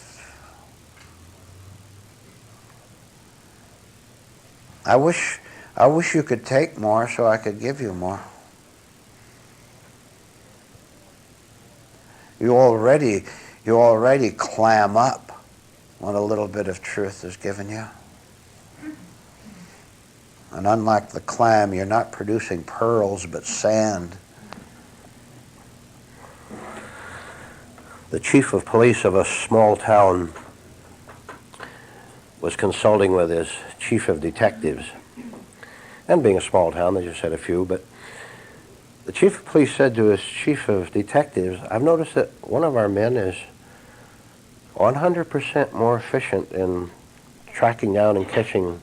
I wish you could take more so I could give you more. You already clam up when a little bit of truth is given you. And unlike the clam, you're not producing pearls but sand. The chief of police of a small town was consulting with his chief of detectives. And being a small town, they just had a few, but the chief of police said to his chief of detectives, I've noticed that one of our men is 100% more efficient in tracking down and catching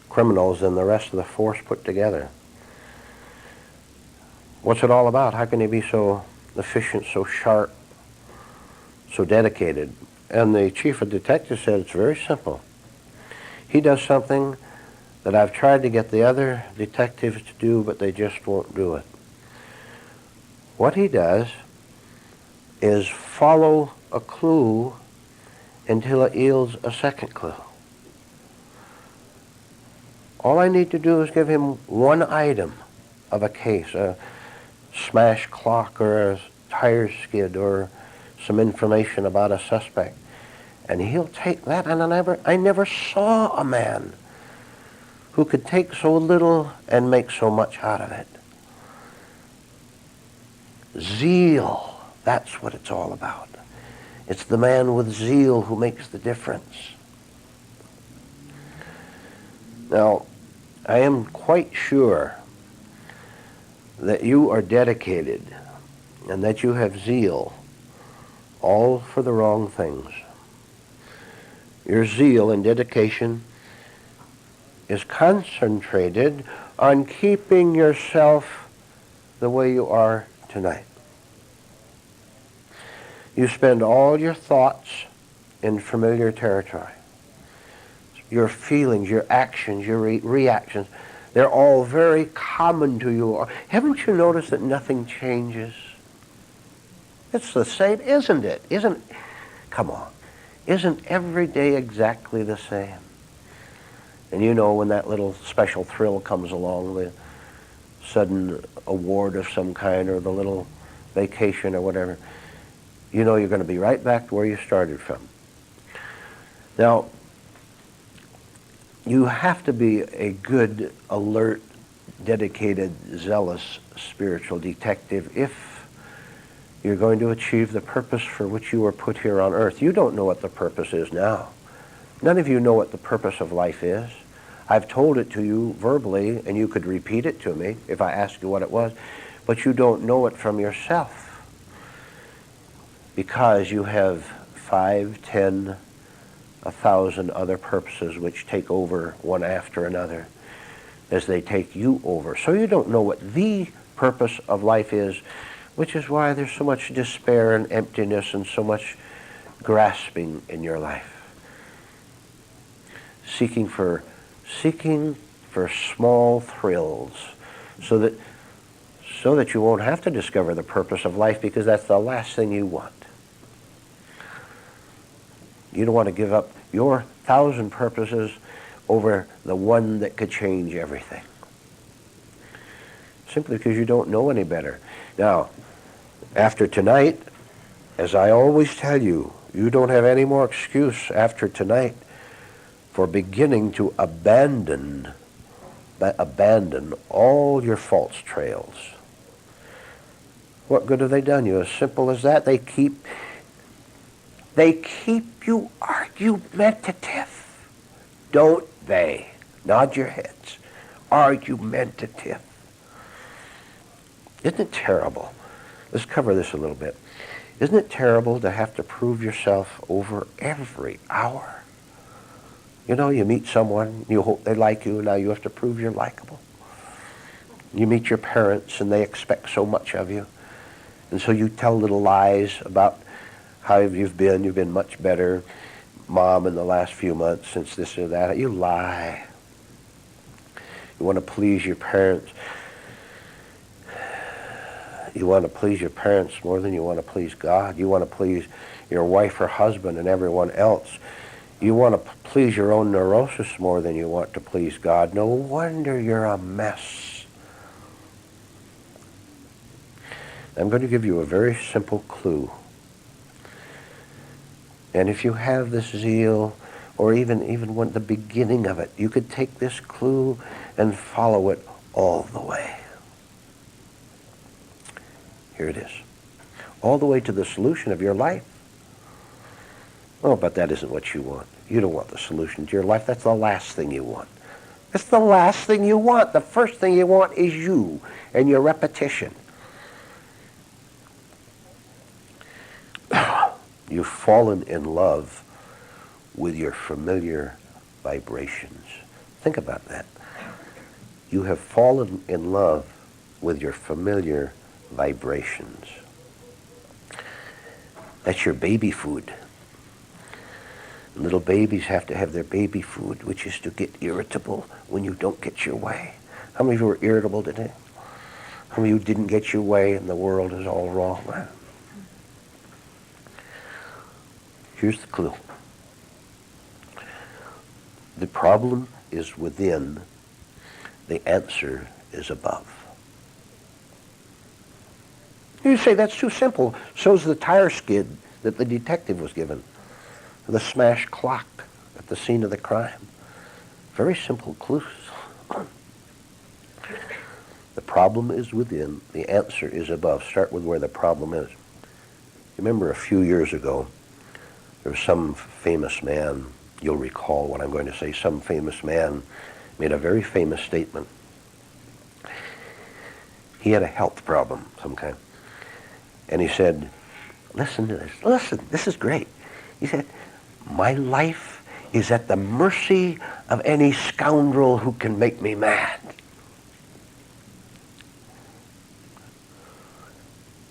criminals than the rest of the force put together. What's it all about? How can he be so efficient, so sharp, so dedicated? And the chief of detectives said it's very simple. He does something that I've tried to get the other detectives to do, but they just won't do it. What he does is follow a clue until it yields a second clue. All I need to do is give him one item of a case, a smashed clock or a tire skid or some information about a suspect. And he'll take that, and I never saw a man who could take so little and make so much out of it. Zeal, that's what it's all about. It's the man with zeal who makes the difference. Now, I am quite sure that you are dedicated and that you have zeal, all for the wrong things. Your zeal and dedication is concentrated on keeping yourself the way you are tonight. You spend all your thoughts in familiar territory. Your feelings, your actions, your reactions, they're all very common to you. Haven't you noticed that nothing changes? It's the same, isn't it? Come on. Isn't every day exactly the same? And you know when that little special thrill comes along, the sudden award of some kind or the little vacation or whatever, you know you're going to be right back to where you started from. Now, You have to be a good, alert, dedicated, zealous spiritual detective if you're going to achieve the purpose for which you were put here on earth. You don't know what the purpose is now. None of you know what the purpose of life is. I've told it to you verbally, and you could repeat it to me if I asked you what it was, but you don't know it from yourself because you have 5, 10, 1,000 other purposes which take over one after another as they take you over. So you don't know what the purpose of life is, which is why there's so much despair and emptiness and so much grasping in your life. Seeking for small thrills so that you won't have to discover the purpose of life, because that's the last thing you want. You don't want to give up your 1,000 purposes over the one that could change everything. Simply because you don't know any better. Now, after tonight, as I always tell you, you don't have any more excuse after tonight for beginning to abandon all your false trails. What good have they done you? As simple as that. They keep you argumentative, don't they? Nod your heads. Argumentative. Isn't it terrible? Let's cover this a little bit. Isn't it terrible to have to prove yourself over every hour? You know, you meet someone, you hope they like you, and now you have to prove you're likable. You meet your parents, and they expect so much of you. And so you tell little lies about how you've been much better, Mom, in the last few months since this or that. You lie. You want to please your parents. You want to please your parents more than you want to please God. You want to please your wife or husband and everyone else. You want to please your own neurosis more than you want to please God. No wonder you're a mess. I'm going to give you a very simple clue. And if you have this zeal, or even the beginning of it, you could take this clue and follow it all the way. Here it is. All the way to the solution of your life. Oh, but that isn't what you want. You don't want the solution to your life. That's the last thing you want. That's the last thing you want. The first thing you want is you and your repetition. You've fallen in love with your familiar vibrations. Think about that. You have fallen in love with your familiar vibrations. That's your baby food. Little babies have to have their baby food, which is to get irritable when you don't get your way. How many of you were irritable today? How many of you didn't get your way and the world is all wrong? Here's the clue. The problem is within. The answer is above. You say, that's too simple. So's the tire skid that the detective was given. The smashed clock at the scene of the crime. Very simple clues. The problem is within. The answer is above. Start with where the problem is. Remember a few years ago, there was some famous man, you'll recall what I'm going to say, some famous man made a very famous statement. He had a health problem of some kind. And he said, listen to this. Listen, this is great. He said, my life is at the mercy of any scoundrel who can make me mad.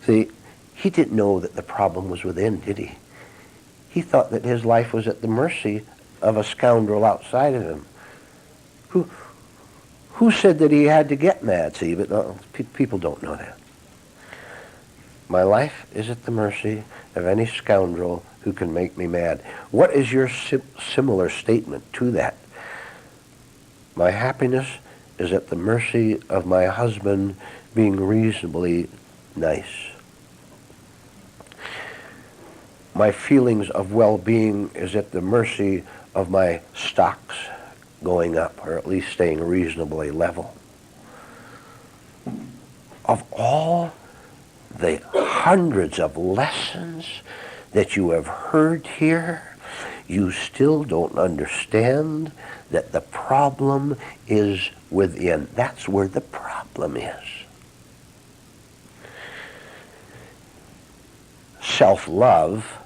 See, he didn't know that the problem was within, did he? He thought that his life was at the mercy of a scoundrel outside of him. Who said that he had to get mad? See, but people don't know that. My life is at the mercy of any scoundrel who can make me mad. What is your similar statement to that? My happiness is at the mercy of my husband being reasonably nice. My feelings of well-being is at the mercy of my stocks going up, or at least staying reasonably level. Of all the hundreds of lessons that you have heard here, you still don't understand that the problem is within. That's where the problem is. Self-love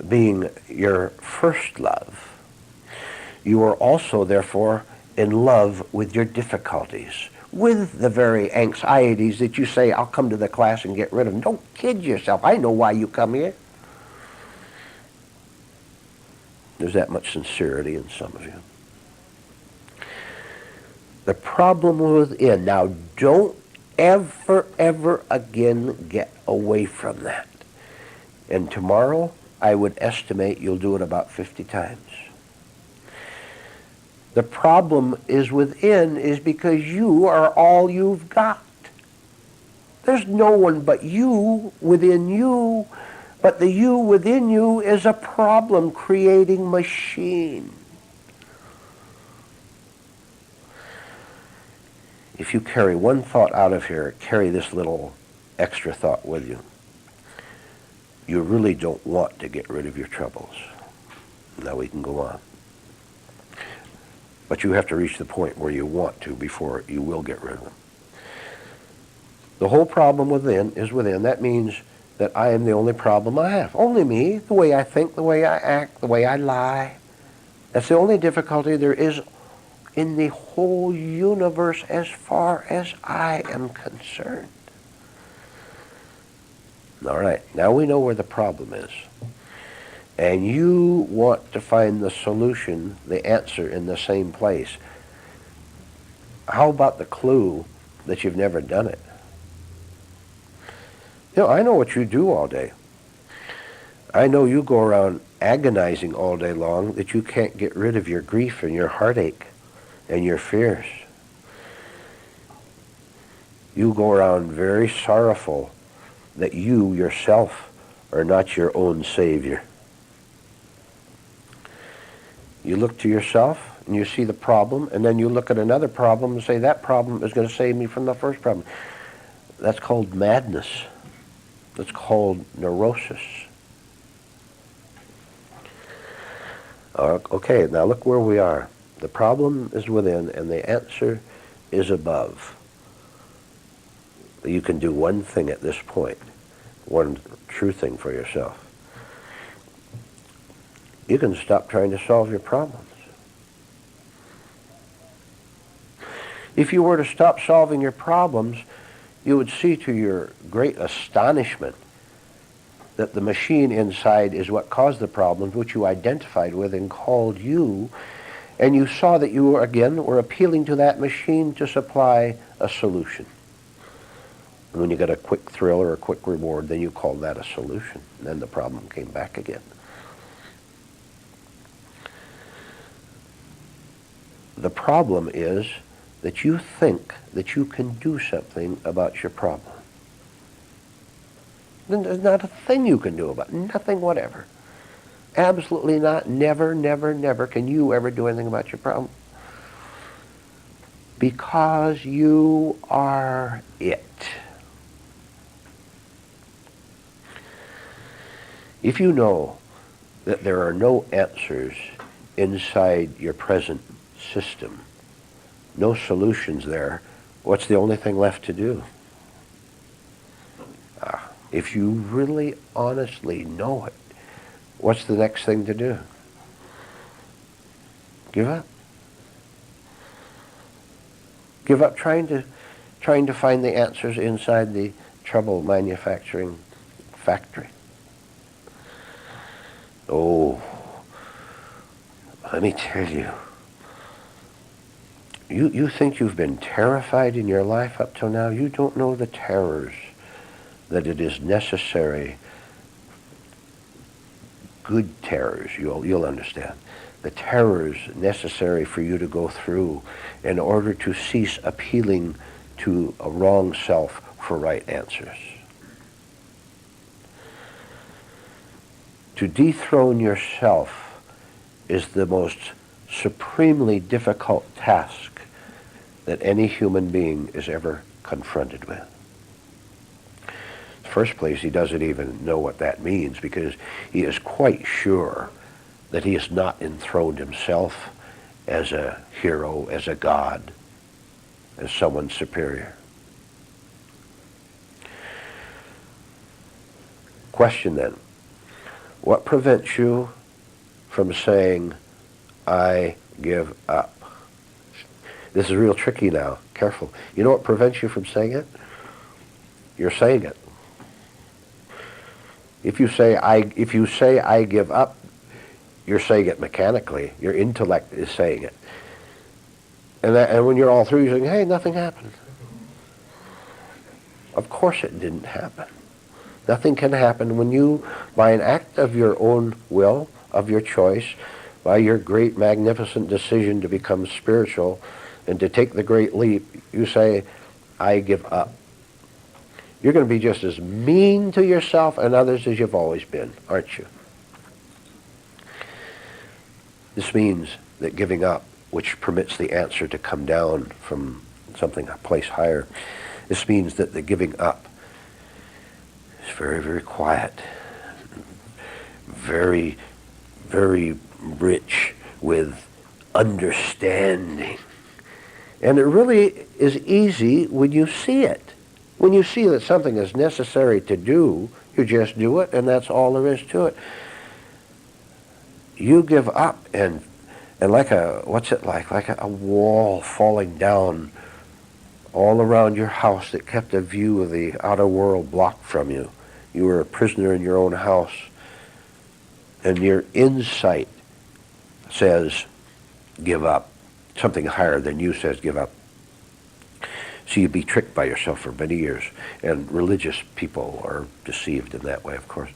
being your first love, you are also, therefore, in love with your difficulties, with the very anxieties that you say, I'll come to the class and get rid of them. Don't kid yourself. I know why you come here. There's that much sincerity in some of you. The problem within. Now, don't ever again get away from that. And tomorrow, I would estimate you'll do it about 50 times. The problem is within is because you are all you've got. There's no one but you within you, but the you within you is a problem-creating machine. If you carry one thought out of here, carry this little extra thought with you. You really don't want to get rid of your troubles. Now we can go on. But you have to reach the point where you want to before you will get rid of them. The whole problem within is within. That means that I am the only problem I have. Only me, the way I think, the way I act, the way I lie. That's the only difficulty there is in the whole universe as far as I am concerned. All right, now we know where the problem is. And you want to find the solution, the answer in the same place. How about the clue that you've never done it? You know, I know what you do all day. I know you go around agonizing all day long that you can't get rid of your grief and your heartache and your fears. You go around very sorrowful that you yourself are not your own savior. You look to yourself and you see the problem, and then you look at another problem and say, that problem is going to save me from the first problem. That's called madness. That's called neurosis. Okay, now look where we are. The problem is within and the answer is above. You can do one thing at this point, one true thing for yourself. You can stop trying to solve your problems. If you were to stop solving your problems, you would see to your great astonishment that the machine inside is what caused the problems, which you identified with and called you, and you saw that you, again, were appealing to that machine to supply a solution. And when you got a quick thrill or a quick reward, then you called that a solution. And then the problem came back again. The problem is that you think that you can do something about your problem. Then there's not a thing you can do about it, nothing whatever. Absolutely not, never, never, never can you ever do anything about your problem. Because you are it. If you know that there are no answers inside your present system, no solutions there, what's the only thing left to do? If you really honestly know it, what's the next thing to do? Give up. Give up trying to find the answers inside the trouble manufacturing factory. Oh, let me tell you, you think you've been terrified in your life up till now? You don't know the terrors that it is necessary, good terrors, you'll understand, the terrors necessary for you to go through in order to cease appealing to a wrong self for right answers. To dethrone yourself is the most supremely difficult task that any human being is ever confronted with. In the first place, he doesn't even know what that means, because he is quite sure that he has not enthroned himself as a hero, as a god, as someone superior. Question then, what prevents you from saying, I give up? This is real tricky now. Careful. You know what prevents you from saying it? You're saying it. If you say I give up, you're saying it mechanically. Your intellect is saying it. And when you're all through, you're saying, hey, nothing happened. Of course it didn't happen. Nothing can happen when you, by an act of your own will, of your choice, by your great magnificent decision to become spiritual and to take the great leap, you say, I give up. You're going to be just as mean to yourself and others as you've always been, aren't you? This means that giving up, which permits the answer to come down from something, a place higher, this means that the giving up is very, very quiet, very, very rich with understanding. And it really is easy when you see it. When you see that something is necessary to do, you just do it, and that's all there is to it. You give up, and like what's it like? Like a wall falling down all around your house that kept a view of the outer world blocked from you. You were a prisoner in your own house, and your insight says, give up. Something higher than you says, give up. So you'd be tricked by yourself for many years, and religious people are deceived in that way, of course.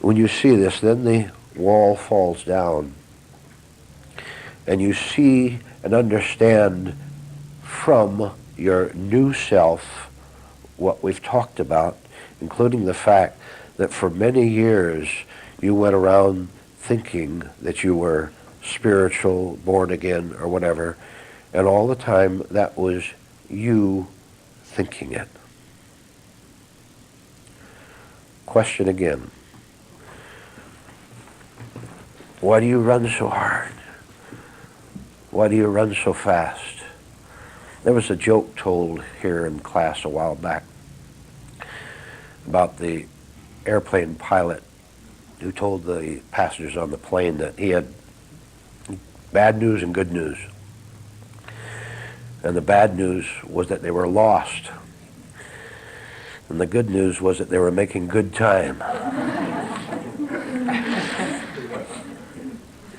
When you see this, then the wall falls down, and you see and understand from your new self what we've talked about, including the fact that for many years you went around thinking that you were spiritual, born again, or whatever, and all the time that was you thinking it. Question again. Why do you run so hard? Why do you run so fast? There was a joke told here in class a while back about the airplane pilot who told the passengers on the plane that he had bad news and good news. And the bad news was that they were lost. And the good news was that they were making good time.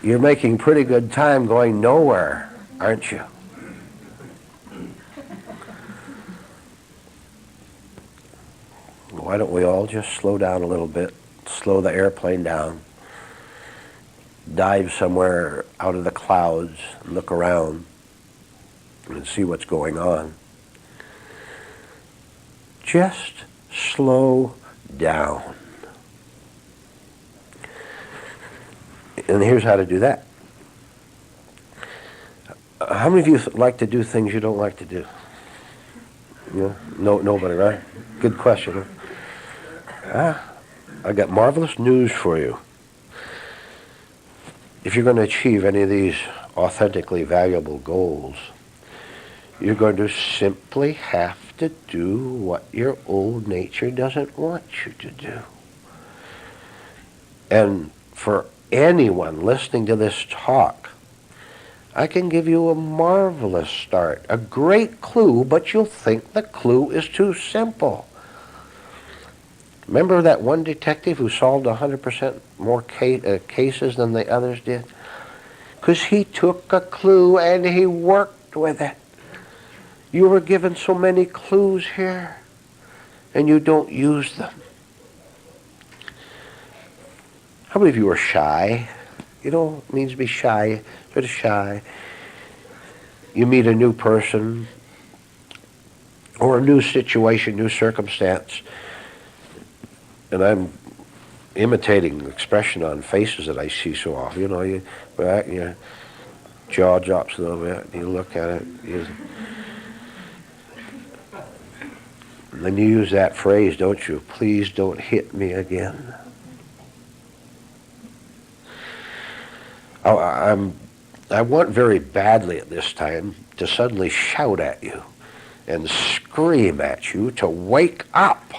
You're making pretty good time going nowhere, aren't you? Why don't we all just slow down a little bit, slow the airplane down, dive somewhere out of the clouds and look around and see what's going on. Just slow down. And here's how to do that. How many of you like to do things you don't like to do? Yeah? No, nobody, right? Good question. Huh? I got marvelous news for you. If you're going to achieve any of these authentically valuable goals, you're going to simply have to do what your old nature doesn't want you to do. And for anyone listening to this talk, I can give you a marvelous start, a great clue, but you'll think the clue is too simple. Remember that one detective who solved 100% more cases than the others did? Because he took a clue and he worked with it. You were given so many clues here, and you don't use them. How many of you are shy? You know, it means to be shy, sort of shy. You meet a new person or a new situation, new circumstance, and I'm imitating the expression on faces that I see so often. You know, your jaw drops a little bit, and you look at it, and then you use that phrase, don't you? Please don't hit me again. I want very badly at this time to suddenly shout at you and scream at you to wake up.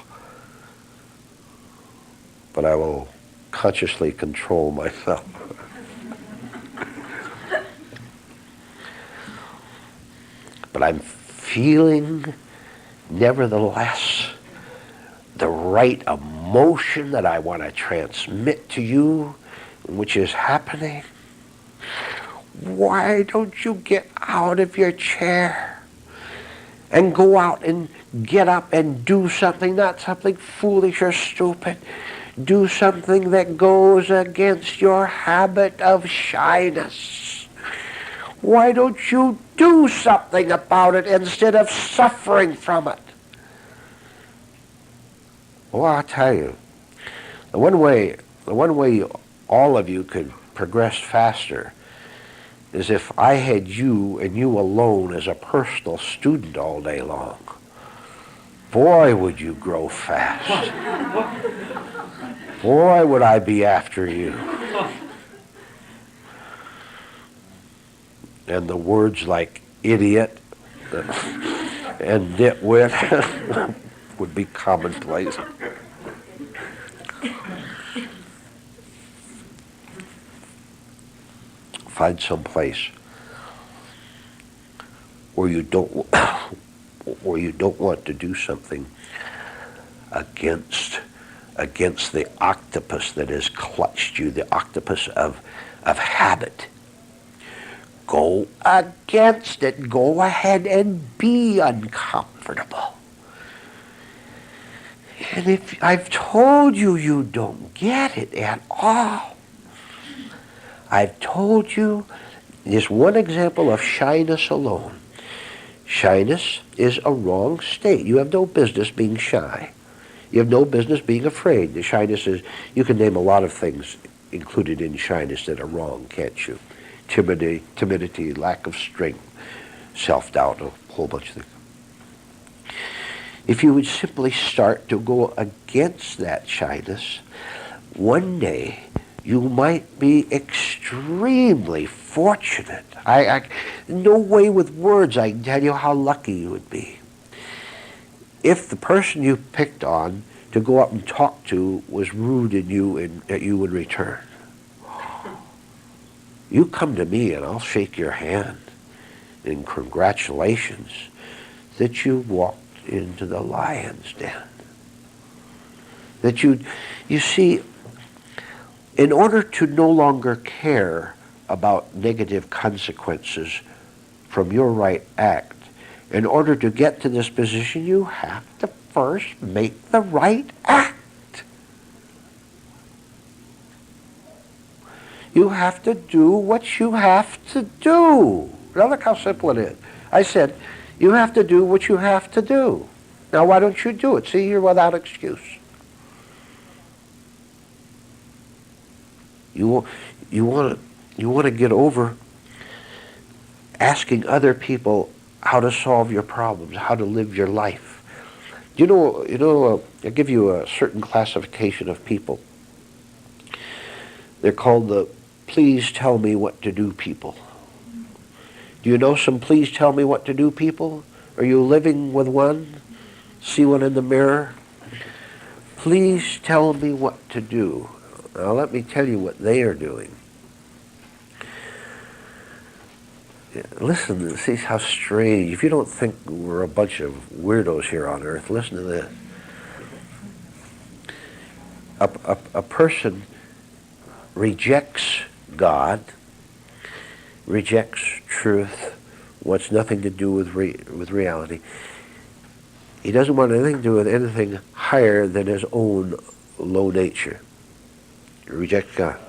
But I will consciously control myself. But I'm feeling, nevertheless, the right emotion that I want to transmit to you, which is happening. Why don't you get out of your chair and go out and get up and do something, not something foolish or stupid. Do something that goes against your habit of shyness. Why don't you do something about it instead of suffering from it? Well, I'll tell you, the one way all of you could progress faster is if I had you and you alone as a personal student all day long. Boy, would you grow fast. Boy, would I be after you. And the words like idiot and nitwit would be commonplace. Find some place where you don't want to do something against the octopus that has clutched you, the octopus of habit. Go against it. Go ahead and be uncomfortable. And if I've told you you don't get it at all, I've told you there's one example of shyness alone. Shyness is a wrong state. You have no business being shy. You have no business being afraid. The shyness is, you can name a lot of things included in shyness that are wrong, can't you? Timidity, lack of strength, self-doubt, a whole bunch of things. If you would simply start to go against that shyness, one day you might be extremely fortunate. No way with words I can tell you how lucky you would be. If the person you picked on to go up and talk to was rude at you in return. You come to me and I'll shake your hand in congratulations that you walked into the lion's den. That you see, in order to no longer care about negative consequences from your right act, in order to get to this position, you have to first make the right act. You have to do what you have to do. Now look how simple it is. I said, you have to do what you have to do. Now why don't you do it? See, you're without excuse. You want to get over asking other people how to solve your problems, how to live your life. You know, I'll give you a certain classification of people. They're called the please tell me what to do people. Do you know some please tell me what to do people? Are you living with one? See one in the mirror? Please tell me what to do. Now let me tell you what they are doing. Listen, see how strange. If you don't think we're a bunch of weirdos here on earth, listen to this. A person rejects God, rejects truth, wants nothing to do with reality. He doesn't want anything to do with anything higher than his own low nature. He rejects God.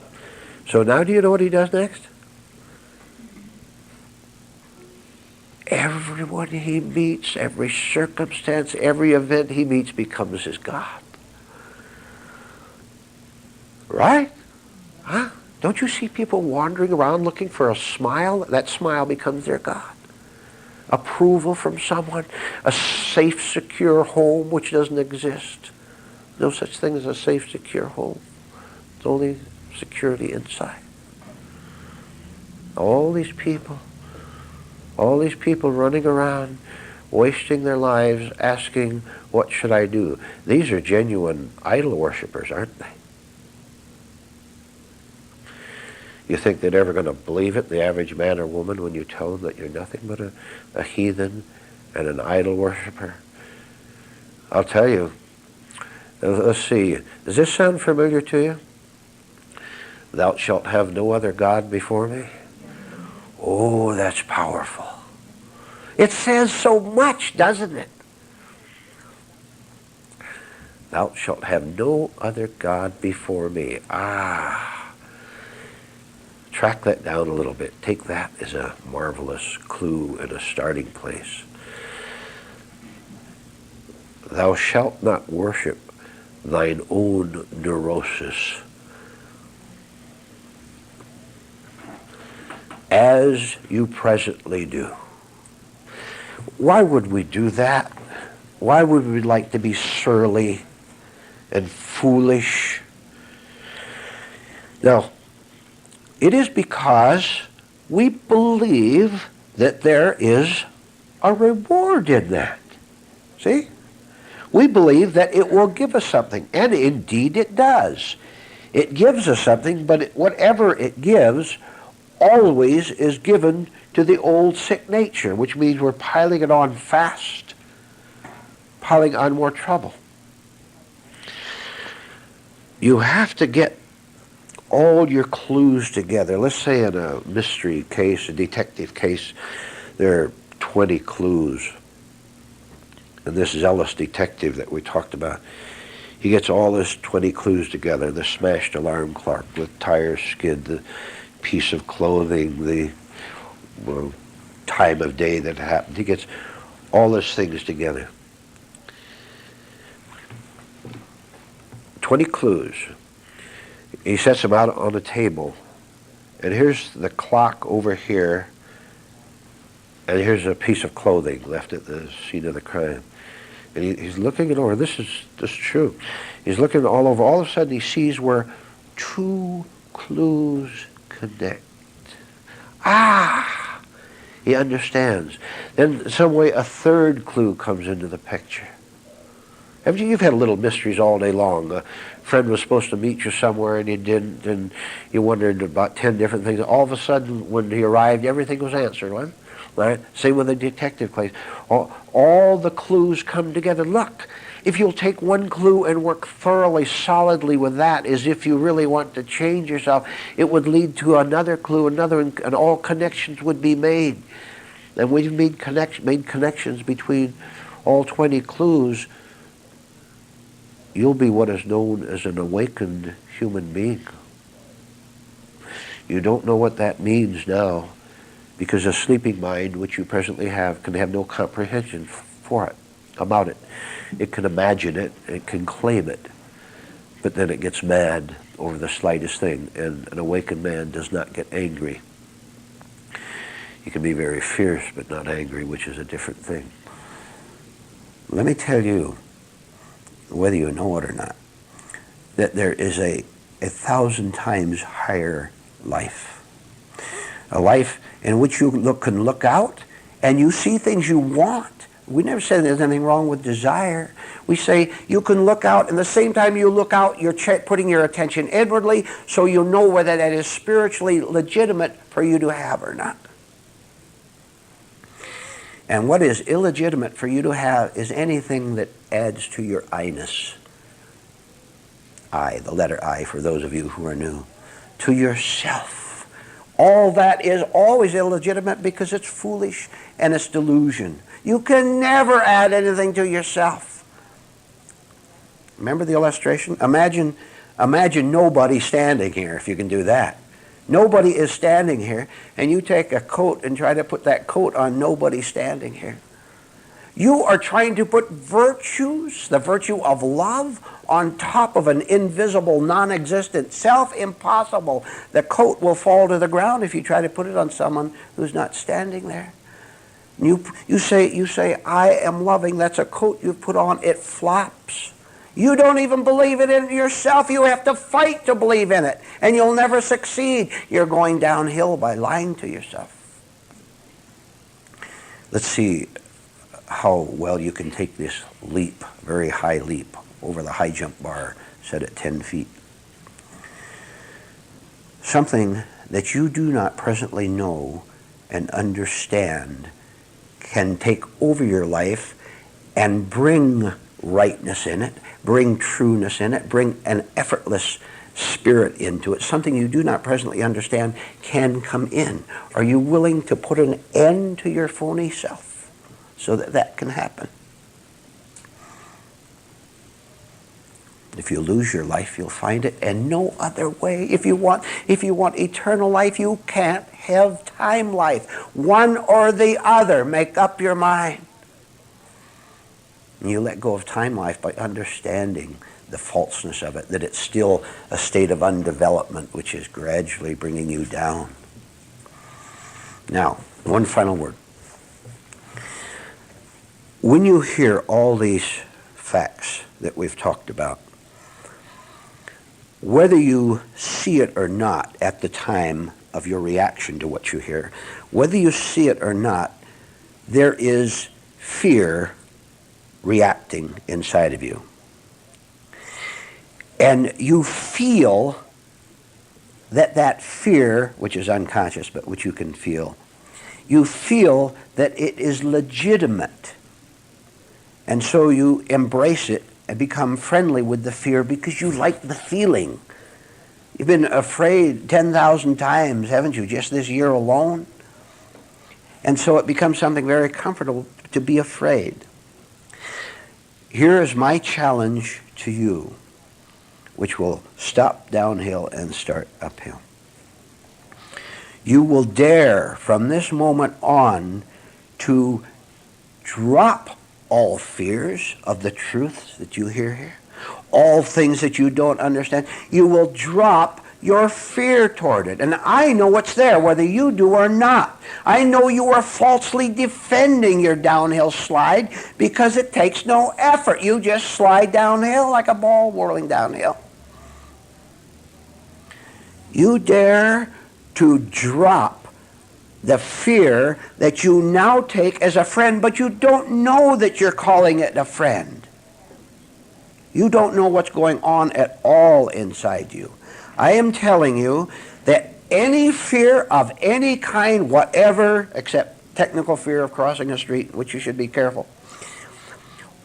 So now do you know what he does next? Everyone he meets, every circumstance, every event he meets becomes his God. Right? Huh? Don't you see people wandering around looking for a smile? That smile becomes their God. Approval from someone, a safe, secure home which doesn't exist. No such thing as a safe, secure home. It's only security inside. All these people running around, wasting their lives asking, what should I do? These are genuine idol worshippers, aren't they? You think they're never going to believe it, the average man or woman, when you tell them that you're nothing but a heathen and an idol worshiper? I'll tell you. Let's see. Does this sound familiar to you? Thou shalt have no other God before me. Oh, that's powerful. It says so much, doesn't it? Thou shalt have no other God before me. Track that down a little bit. Take that as a marvelous clue and a starting place. Thou shalt not worship thine own neurosis as you presently do. Why would we do that? Why would we like to be surly and foolish? Now, it is because we believe that there is a reward in that. See? We believe that it will give us something, and indeed it does. It gives us something, but whatever it gives always is given to the old sick nature, which means we're piling it on fast, piling on more trouble. You have to get all your clues together. Let's say in a mystery case, a detective case, there are 20 clues. And this zealous detective that we talked about, he gets all this 20 clues together: the smashed alarm clock, the tire skid, the piece of clothing, the time of day that happened. He gets all those things together. 20 clues. He sets them out on the table, and here's the clock over here, and here's a piece of clothing left at the scene of the crime. And he's looking it over. This is true. He's looking all over. All of a sudden, he sees where 2 clues connect. He understands. Then, some way, a 3rd clue comes into the picture. You've had little mysteries all day long. A friend was supposed to meet you somewhere and he didn't, and you wondered about 10 different things. All of a sudden, when he arrived, everything was answered, wasn't it? Right? Same with the detective case. All the clues come together. Look, if you'll take one clue and work thoroughly, solidly with that, as if you really want to change yourself, it would lead to another clue, another, and all connections would be made. And we've made connections between all 20 clues. You'll be what is known as an awakened human being. You don't know what that means now, because a sleeping mind, which you presently have, can have no comprehension about it. It can imagine it, it can claim it, but then it gets mad over the slightest thing, and an awakened man does not get angry. He can be very fierce, but not angry, which is a different thing. Let me tell you, whether you know it or not, that there is a 1,000 times higher life. A life in which you can look out and you see things you want. We never say there's anything wrong with desire. We say you can look out, and the same time you look out, you're putting your attention inwardly, so you know whether that is spiritually legitimate for you to have or not. And what is illegitimate for you to have is anything that adds to your I-ness. I, the letter I, for those of you who are new. To yourself. All that is always illegitimate because it's foolish and it's delusion. You can never add anything to yourself. Remember the illustration? Imagine nobody standing here, if you can do that. Nobody is standing here, and you take a coat and try to put that coat on nobody standing here. You are trying to put virtues, the virtue of love, on top of an invisible, non-existent self. Impossible. The coat will fall to the ground if you try to put it on someone who's not standing there. You say, I am loving. That's a coat you've put on. It flaps. You don't even believe it in yourself. You have to fight to believe in it, and you'll never succeed. You're going downhill by lying to yourself. Let's see how well you can take this leap, very high leap, over the high jump bar set at 10 feet. Something that you do not presently know and understand can take over your life and bring rightness in it, bring trueness in it, bring an effortless spirit into it. Something you do not presently understand can come in. Are you willing to put an end to your phony self so that that can happen? If you lose your life, you'll find it, and no other way. If you want eternal life, you can't have time life. One or the other. Make up your mind. And you let go of time life by understanding the falseness of it, that it's still a state of undevelopment which is gradually bringing you down. Now, one final word. When you hear all these facts that we've talked about, whether you see it or not at the time of your reaction to what you hear, whether you see it or not, there is fear reacting inside of you. And you feel that fear, which is unconscious, but which you can feel, you feel that it is legitimate. And so you embrace it and become friendly with the fear because you like the feeling. You've been afraid 10,000 times, haven't you, just this year alone? And so it becomes something very comfortable to be afraid. Here is my challenge to you, which will stop downhill and start uphill. You will dare from this moment on to drop all fears of the truths that you hear here, all things that you don't understand. You will drop your fear toward it. And I know what's there, whether you do or not. I know you are falsely defending your downhill slide because it takes no effort. You just slide downhill like a ball whirling downhill. You dare to drop the fear that you now take as a friend, but you don't know that you're calling it a friend. You don't know what's going on at all inside you. I am telling you that any fear of any kind, whatever, except technical fear of crossing a street, which you should be careful,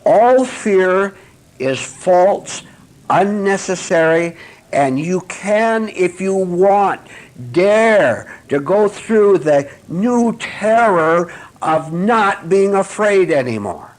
all fear is false, unnecessary, and you can, if you want, dare to go through the new terror of not being afraid anymore.